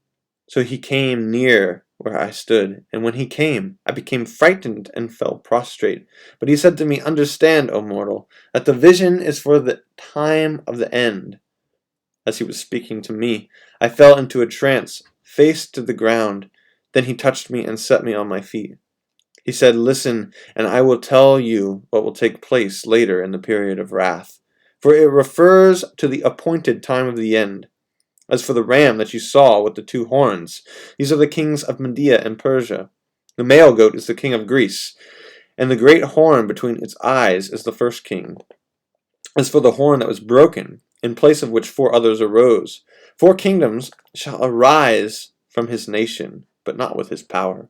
So he came near where I stood, and when he came, I became frightened and fell prostrate. But he said to me, "Understand, O mortal, that the vision is for the time of the end." As he was speaking to me, I fell into a trance, face to the ground. Then he touched me and set me on my feet. He said, "Listen, and I will tell you what will take place later in the period of wrath, for it refers to the appointed time of the end. As for the ram that you saw with the 2 horns, these are the kings of Media and Persia. The male goat is the king of Greece. and the great horn between its eyes is the first king. As for the horn that was broken, in place of which 4 others arose, 4 kingdoms shall arise from his nation, but not with his power.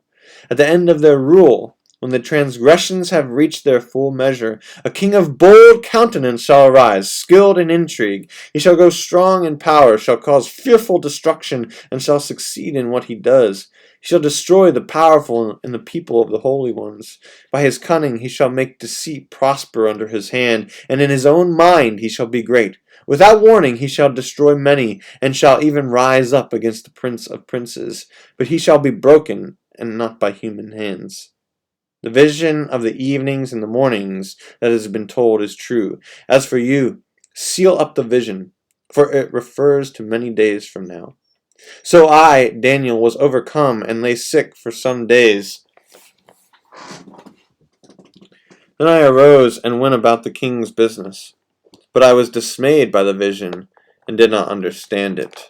At the end of their rule, when the transgressions have reached their full measure, a king of bold countenance shall arise, skilled in intrigue. He shall go strong in power, shall cause fearful destruction, and shall succeed in what he does. He shall destroy the powerful and the people of the holy ones. By his cunning he shall make deceit prosper under his hand, and in his own mind he shall be great. Without warning he shall destroy many, and shall even rise up against the prince of princes. But he shall be broken, and not by human hands. The vision of the evenings and the mornings that has been told is true. As for you, seal up the vision, for it refers to many days from now. So I, Daniel, was overcome and lay sick for some days. Then I arose and went about the king's business. But I was dismayed by the vision and did not understand it.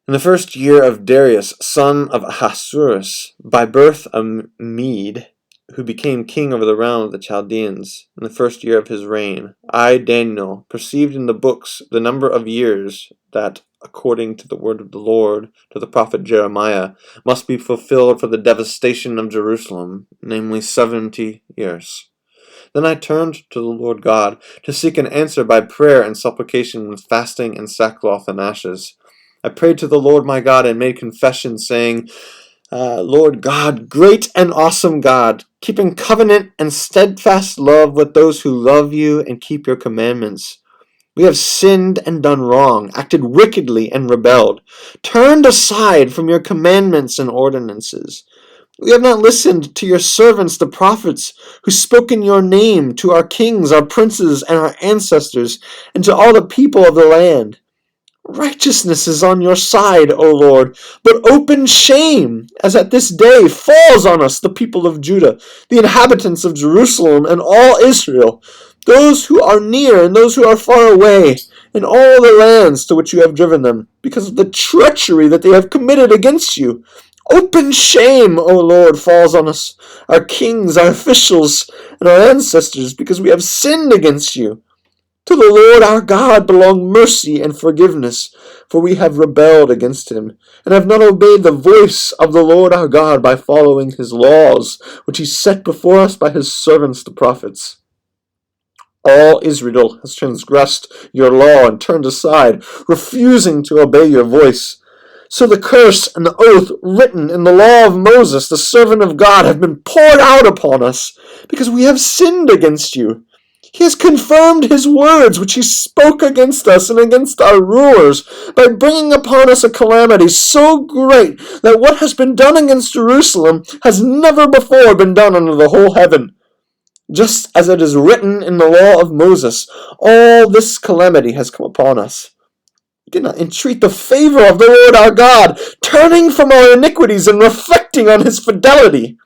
In the first year of Darius, son of Ahasuerus, by birth a Mede, who became king over the realm of the Chaldeans, in the first year of his reign, I, Daniel, perceived in the books the number of years that, according to the word of the Lord to the prophet Jeremiah, must be fulfilled for the devastation of Jerusalem, namely 70 years. Then I turned to the Lord God to seek an answer by prayer and supplication with fasting and sackcloth and ashes. I prayed to the Lord my God and made confession, saying, Lord God, great and awesome God, keeping covenant and steadfast love with those who love you and keep your commandments. We have sinned and done wrong, acted wickedly and rebelled, turned aside from your commandments and ordinances. We have not listened to your servants, the prophets, who spoke in your name to our kings, our princes, and our ancestors, and to all the people of the land. Righteousness is on your side, O Lord, but open shame, as at this day, falls on us, the people of Judah, the inhabitants of Jerusalem, and all Israel, those who are near and those who are far away, in all the lands to which you have driven them, because of the treachery that they have committed against you. Open shame, O Lord, falls on us, our kings, our officials, and our ancestors, because we have sinned against you. To the Lord our God belong mercy and forgiveness, for we have rebelled against him, and have not obeyed the voice of the Lord our God by following his laws, which he set before us by his servants the prophets. All Israel has transgressed your law and turned aside, refusing to obey your voice. So the curse and the oath written in the law of Moses, the servant of God, have been poured out upon us, because we have sinned against you. He has confirmed his words which he spoke against us and against our rulers, by bringing upon us a calamity so great that what has been done against Jerusalem has never before been done under the whole heaven. Just as it is written in the law of Moses, all this calamity has come upon us. We did not entreat the favor of the Lord our God, turning from our iniquities and reflecting on his fidelity.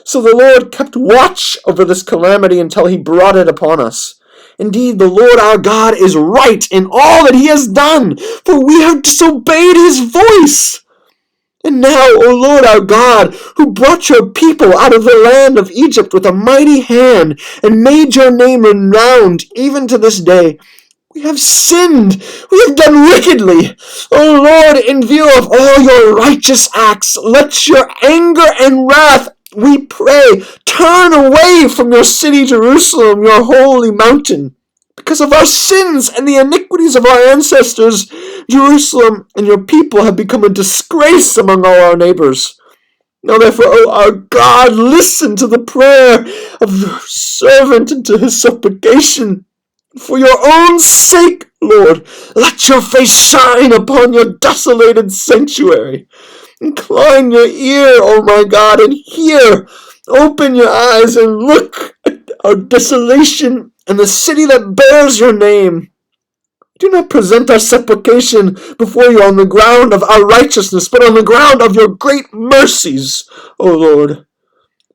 So the Lord kept watch over this calamity until he brought it upon us. Indeed, the Lord our God is right in all that he has done, for we have disobeyed his voice. And now, O Lord our God, who brought your people out of the land of Egypt with a mighty hand, and made your name renowned even to this day, we have sinned, we have done wickedly. O Lord, in view of all your righteous acts, let your anger and wrath, we pray, turn away from your city Jerusalem, your holy mountain. Because of our sins and the iniquities of our ancestors, Jerusalem and your people have become a disgrace among all our neighbors. Now therefore, O our God, listen to the prayer of your servant and to his supplication. For your own sake, Lord, let your face shine upon your desolated sanctuary. Incline your ear, O my God, and hear. Open your eyes and look at our desolation and the city that bears your name. Do not present our supplication before you on the ground of our righteousness, but on the ground of your great mercies, O Lord.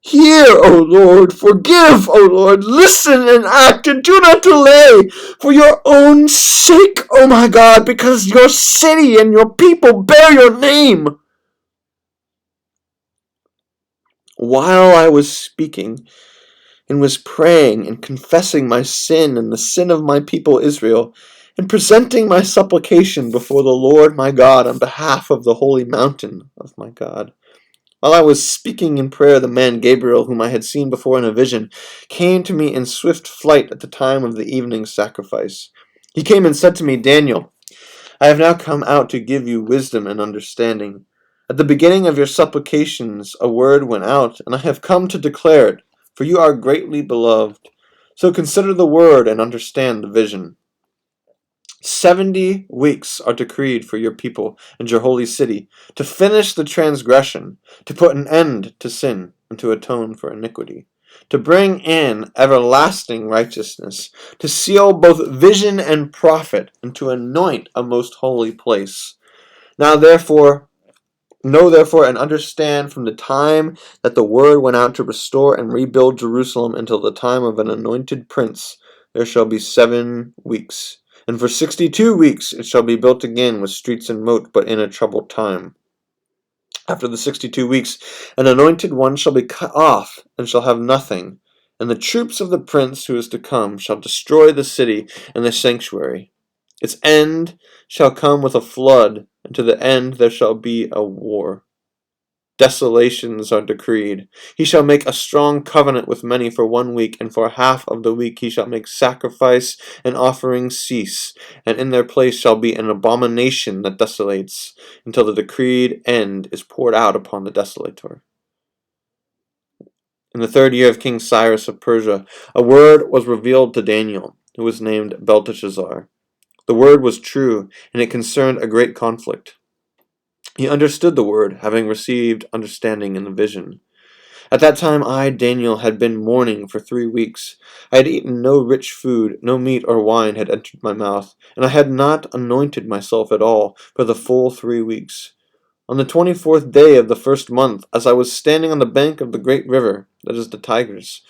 Hear, O Lord, forgive, O Lord, listen and act, and do not delay, for your own sake, O my God, because your city and your people bear your name. While I was speaking and was praying and confessing my sin and the sin of my people Israel, and presenting my supplication before the Lord my God on behalf of the holy mountain of my God. While I was speaking in prayer, the man Gabriel, whom I had seen before in a vision, came to me in swift flight at the time of the evening sacrifice. He came and said to me, Daniel, I have now come out to give you wisdom and understanding. At the beginning of your supplications a word went out, and I have come to declare it, for you are greatly beloved. So consider the word and understand the vision. 70 weeks are decreed for your people and your holy city, to finish the transgression, to put an end to sin, and to atone for iniquity, to bring in everlasting righteousness, to seal both vision and prophet, and to anoint a most holy place. Now therefore, know therefore and understand from the time that the word went out to restore and rebuild Jerusalem until the time of an anointed prince, there shall be 7 weeks. And for 62 weeks it shall be built again with streets and moat, but in a troubled time. After the 62 weeks, an anointed one shall be cut off, and shall have nothing. And the troops of the prince who is to come shall destroy the city and the sanctuary. Its end shall come with a flood, and to the end there shall be a war. Desolations are decreed. He shall make a strong covenant with many for 1 week, and for half of the week he shall make sacrifice and offering cease, and in their place shall be an abomination that desolates, until the decreed end is poured out upon the desolator. In the 3rd year of King Cyrus of Persia, a word was revealed to Daniel, who was named Belteshazzar. The word was true, and it concerned a great conflict. He understood the word, having received understanding in the vision. At that time I, Daniel, had been mourning for 3 weeks. I had eaten no rich food, no meat or wine had entered my mouth, and I had not anointed myself at all for the full 3 weeks. On the 24th day of the 1st month, as I was standing on the bank of the great river, that is the Tigris,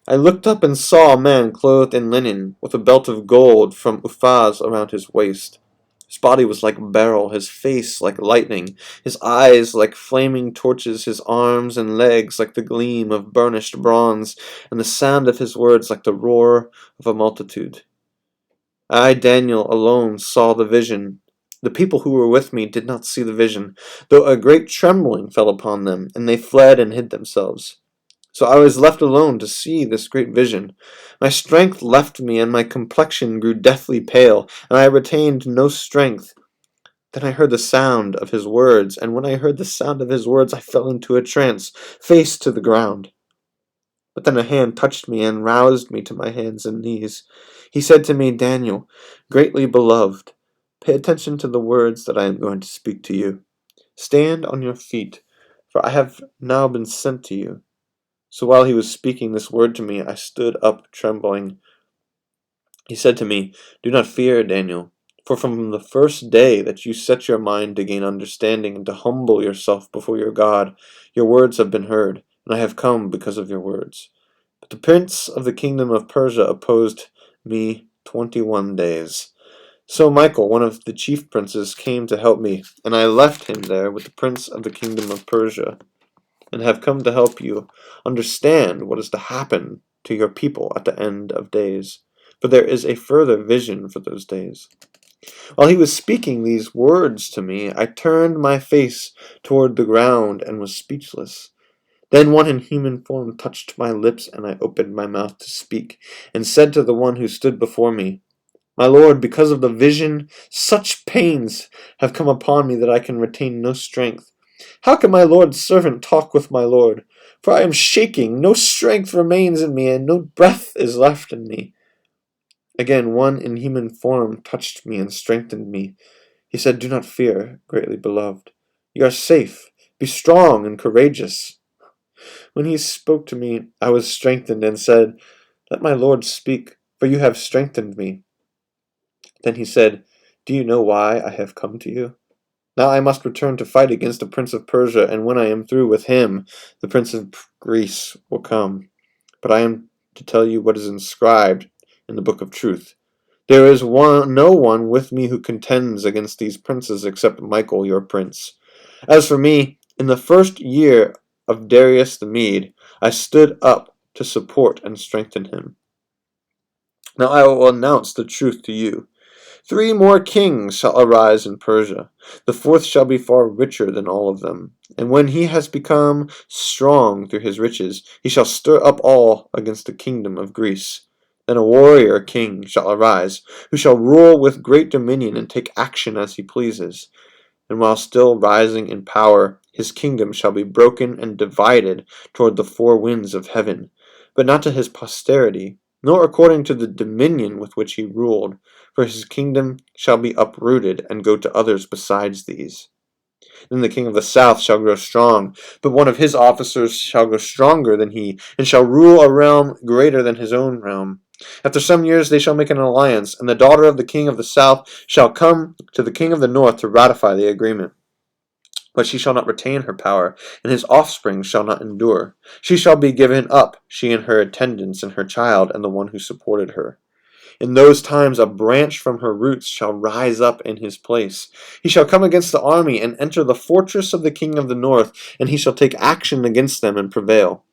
I looked up and saw a man clothed in linen, with a belt of gold from Uphaz around his waist. His body was like a beryl, his face like lightning, his eyes like flaming torches, his arms and legs like the gleam of burnished bronze, and the sound of his words like the roar of a multitude. I, Daniel, alone saw the vision. The people who were with me did not see the vision, though a great trembling fell upon them, and they fled and hid themselves. So I was left alone to see this great vision. My strength left me, and my complexion grew deathly pale, and I retained no strength. Then I heard the sound of his words, and when I heard the sound of his words, I fell into a trance, face to the ground. But then a hand touched me and roused me to my hands and knees. He said to me, Daniel, greatly beloved, pay attention to the words that I am going to speak to you. Stand on your feet, for I have now been sent to you. So while he was speaking this word to me, I stood up trembling. He said to me, do not fear, Daniel, for from the first day that you set your mind to gain understanding and to humble yourself before your God, your words have been heard, and I have come because of your words. But the prince of the kingdom of Persia opposed me 21 days. So Michael, one of the chief princes, came to help me, and I left him there with the prince of the kingdom of Persia, and have come to help you understand what is to happen to your people at the end of days. For there is a further vision for those days. While he was speaking these words to me, I turned my face toward the ground and was speechless. Then one in human form touched my lips, and I opened my mouth to speak, and said to the one who stood before me, my Lord, because of the vision, such pains have come upon me that I can retain no strength. How can my Lord's servant talk with my Lord? For I am shaking, no strength remains in me, and no breath is left in me. Again, one in human form touched me and strengthened me. He said, do not fear, greatly beloved. You are safe. Be strong and courageous. When he spoke to me, I was strengthened and said, let my Lord speak, for you have strengthened me. Then he said, do you know why I have come to you? Now I must return to fight against the prince of Persia, and when I am through with him, the prince of Greece will come. But I am to tell you what is inscribed in the book of truth. There is no one with me who contends against these princes except Michael, your prince. As for me, in the first year of Darius the Mede, I stood up to support and strengthen him. Now I will announce the truth to you. 3 more kings shall arise in Persia. The fourth shall be far richer than all of them. And when he has become strong through his riches, he shall stir up all against the kingdom of Greece. Then a warrior king shall arise, who shall rule with great dominion and take action as he pleases. And while still rising in power, his kingdom shall be broken and divided toward the 4 winds of heaven, but not to his posterity, nor according to the dominion with which he ruled, for his kingdom shall be uprooted and go to others besides these. Then the king of the south shall grow strong, but one of his officers shall grow stronger than he, and shall rule a realm greater than his own realm. After some years they shall make an alliance, and the daughter of the king of the south shall come to the king of the north to ratify the agreement. But she shall not retain her power, and his offspring shall not endure. She shall be given up, she and her attendants, and her child, and the one who supported her. In those times a branch from her roots shall rise up in his place. He shall come against the army, and enter the fortress of the king of the north, and he shall take action against them and prevail.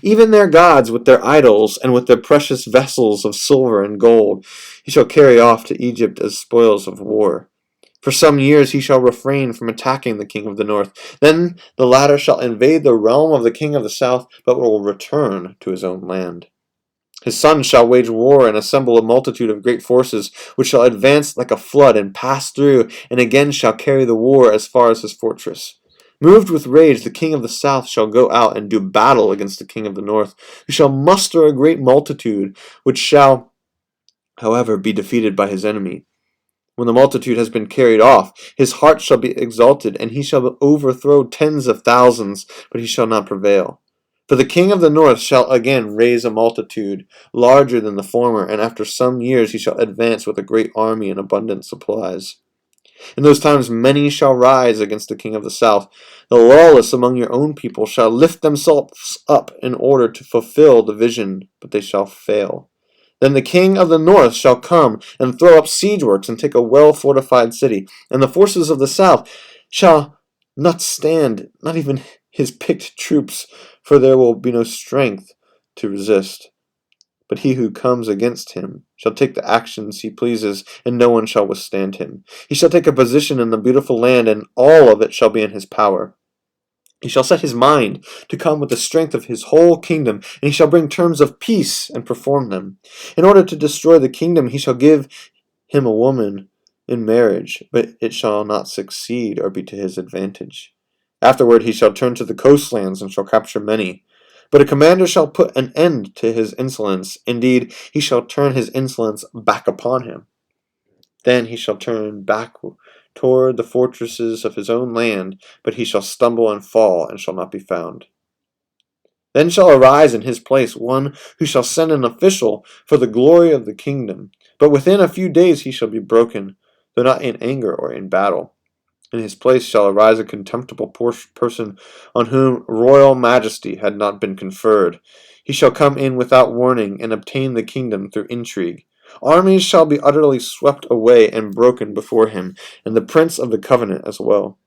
Even their gods with their idols, and with their precious vessels of silver and gold, he shall carry off to Egypt as spoils of war. For some years he shall refrain from attacking the king of the north. Then the latter shall invade the realm of the king of the south, but will return to his own land. His sons shall wage war and assemble a multitude of great forces, which shall advance like a flood and pass through, and again shall carry the war as far as his fortress. Moved with rage, the king of the south shall go out and do battle against the king of the north, who shall muster a great multitude, which shall, however, be defeated by his enemy. When the multitude has been carried off, his heart shall be exalted, and he shall overthrow tens of thousands, but he shall not prevail. For the king of the north shall again raise a multitude larger than the former, and after some years he shall advance with a great army and abundant supplies. In those times many shall rise against the king of the south. The lawless among your own people shall lift themselves up in order to fulfill the vision, but they shall fail. Then the king of the north shall come and throw up siege works and take a well-fortified city, and the forces of the south shall not stand, not even his picked troops, for there will be no strength to resist. But he who comes against him shall take the actions he pleases, and no one shall withstand him. He shall take a position in the beautiful land, and all of it shall be in his power. He shall set his mind to come with the strength of his whole kingdom, and he shall bring terms of peace and perform them. In order to destroy the kingdom, he shall give him a woman in marriage, but it shall not succeed or be to his advantage. Afterward he shall turn to the coastlands and shall capture many. But a commander shall put an end to his insolence. Indeed, he shall turn his insolence back upon him. Then he shall turn back toward the fortresses of his own land, but he shall stumble and fall, and shall not be found. Then shall arise in his place one who shall send an official for the glory of the kingdom, but within a few days he shall be broken, though not in anger or in battle. In his place shall arise a contemptible person on whom royal majesty had not been conferred. He shall come in without warning and obtain the kingdom through intrigue. Armies shall be utterly swept away and broken before him, and the prince of the covenant as well.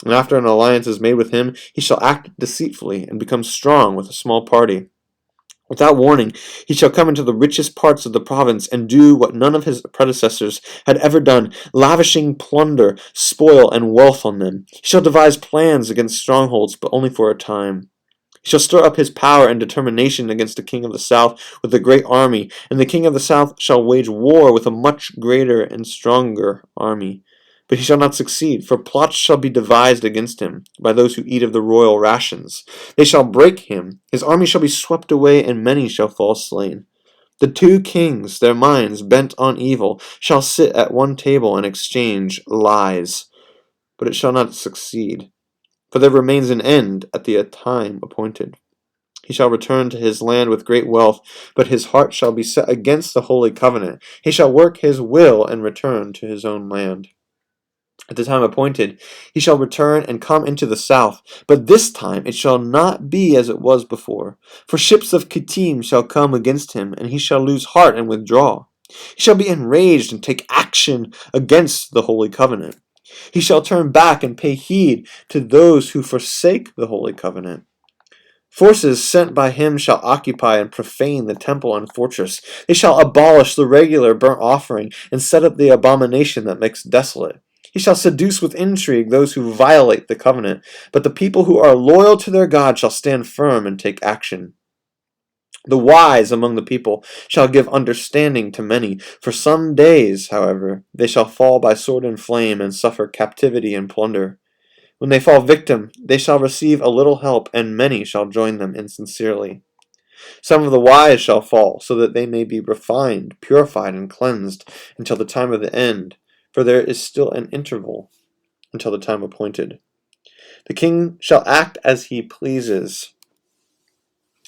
And after an alliance is made with him, he shall act deceitfully and become strong with a small party. Without warning, he shall come into the richest parts of the province and do what none of his predecessors had ever done, lavishing plunder, spoil, and wealth on them. He shall devise plans against strongholds, but only for a time. He shall stir up his power and determination against the king of the south with a great army, and the king of the south shall wage war with a much greater and stronger army. But he shall not succeed, for plots shall be devised against him by those who eat of the royal rations. They shall break him, his army shall be swept away, and many shall fall slain. The 2 kings, their minds bent on evil, shall sit at one table and exchange lies. But it shall not succeed, for there remains an end at the time appointed. He shall return to his land with great wealth, but his heart shall be set against the holy covenant. He shall work his will and return to his own land. At the time appointed, he shall return and come into the south, but this time it shall not be as it was before. For ships of Kittim shall come against him, and he shall lose heart and withdraw. He shall be enraged and take action against the holy covenant. He shall turn back and pay heed to those who forsake the holy covenant. Forces sent by him shall occupy and profane the temple and fortress. They shall abolish the regular burnt offering and set up the abomination that makes desolate. He shall seduce with intrigue those who violate the covenant, but the people who are loyal to their God shall stand firm and take action. The wise among the people shall give understanding to many. For some days, however, they shall fall by sword and flame and suffer captivity and plunder. When they fall victim, they shall receive a little help, and many shall join them insincerely. Some of the wise shall fall, so that they may be refined, purified, and cleansed until the time of the end, for there is still an interval until the time appointed. The king shall act as he pleases.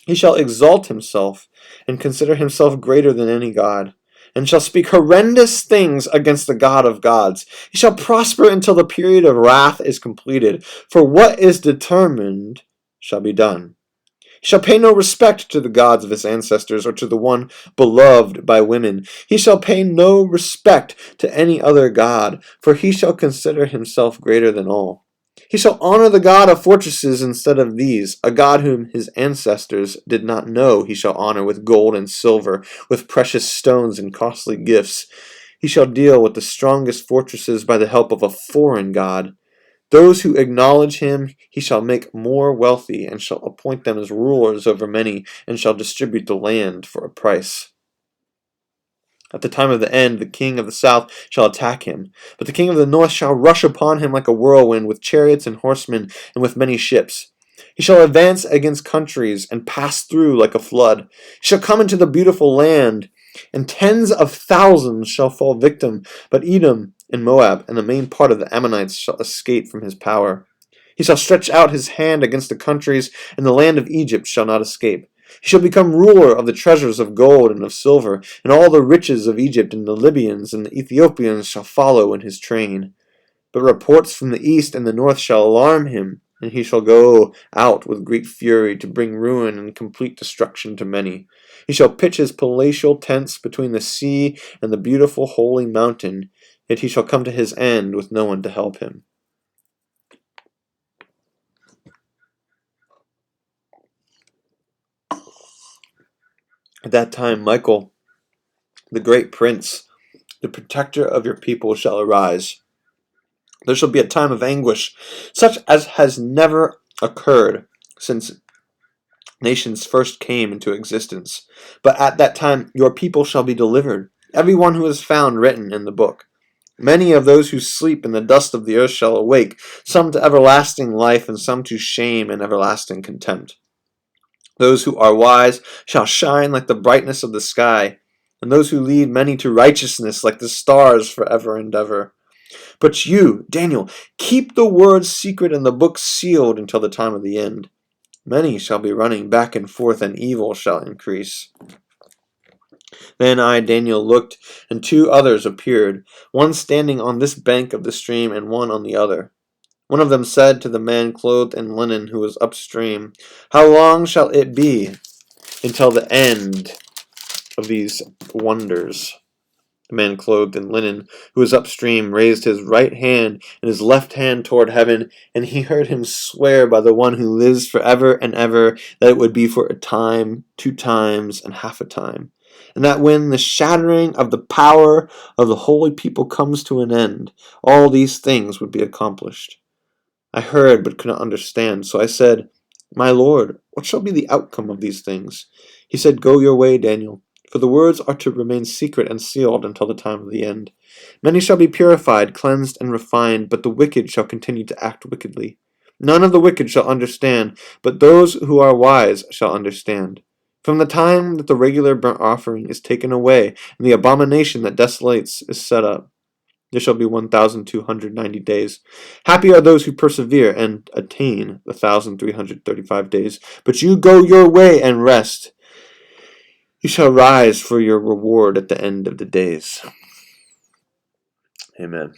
He shall exalt himself, and consider himself greater than any god, and shall speak horrendous things against the God of gods. He shall prosper until the period of wrath is completed, for what is determined shall be done. He shall pay no respect to the gods of his ancestors, or to the one beloved by women. He shall pay no respect to any other god, for he shall consider himself greater than all. He shall honor the God of fortresses instead of these, a God whom his ancestors did not know he shall honor with gold and silver, with precious stones and costly gifts. He shall deal with the strongest fortresses by the help of a foreign God. Those who acknowledge him he shall make more wealthy, and shall appoint them as rulers over many, and shall distribute the land for a price. At the time of the end, the king of the south shall attack him, but the king of the north shall rush upon him like a whirlwind, with chariots and horsemen, and with many ships. He shall advance against countries, and pass through like a flood. He shall come into the beautiful land, and tens of thousands shall fall victim, but Edom and Moab and the main part of the Ammonites shall escape from his power. He shall stretch out his hand against the countries, and the land of Egypt shall not escape. He shall become ruler of the treasures of gold and of silver, and all the riches of Egypt, and the Libyans and the Ethiopians shall follow in his train. But reports from the east and the north shall alarm him, and he shall go out with great fury to bring ruin and complete destruction to many. He shall pitch his palatial tents between the sea and the beautiful holy mountain, yet he shall come to his end with no one to help him. At that time Michael, the great prince, the protector of your people, shall arise. There shall be a time of anguish, such as has never occurred since nations first came into existence. But at that time your people shall be delivered, every one who is found written in the book. Many of those who sleep in the dust of the earth shall awake, some to everlasting life, and some to shame and everlasting contempt. Those who are wise shall shine like the brightness of the sky, and those who lead many to righteousness like the stars forever and ever. But you, Daniel, keep the words secret and the book sealed until the time of the end. Many shall be running back and forth, and evil shall increase. Then I, Daniel, looked, and two others appeared, one standing on this bank of the stream, and one on the other. One of them said to the man clothed in linen who was upstream, "How long shall it be until the end of these wonders?" The man clothed in linen who was upstream raised his right hand and his left hand toward heaven, and he heard him swear by the one who lives forever and ever that it would be for a time, 2 times, and half a time, and that when the shattering of the power of the holy people comes to an end, all these things would be accomplished. I heard but could not understand, so I said, "My Lord, what shall be the outcome of these things?" He said, "Go your way, Daniel, for the words are to remain secret and sealed until the time of the end. Many shall be purified, cleansed, and refined, but the wicked shall continue to act wickedly. None of the wicked shall understand, but those who are wise shall understand. From the time that the regular burnt offering is taken away, and the abomination that desolates is set up, there shall be 1,290 days. Happy are those who persevere and attain the 1,335 days. But you go your way and rest. You shall rise for your reward at the end of the days." Amen.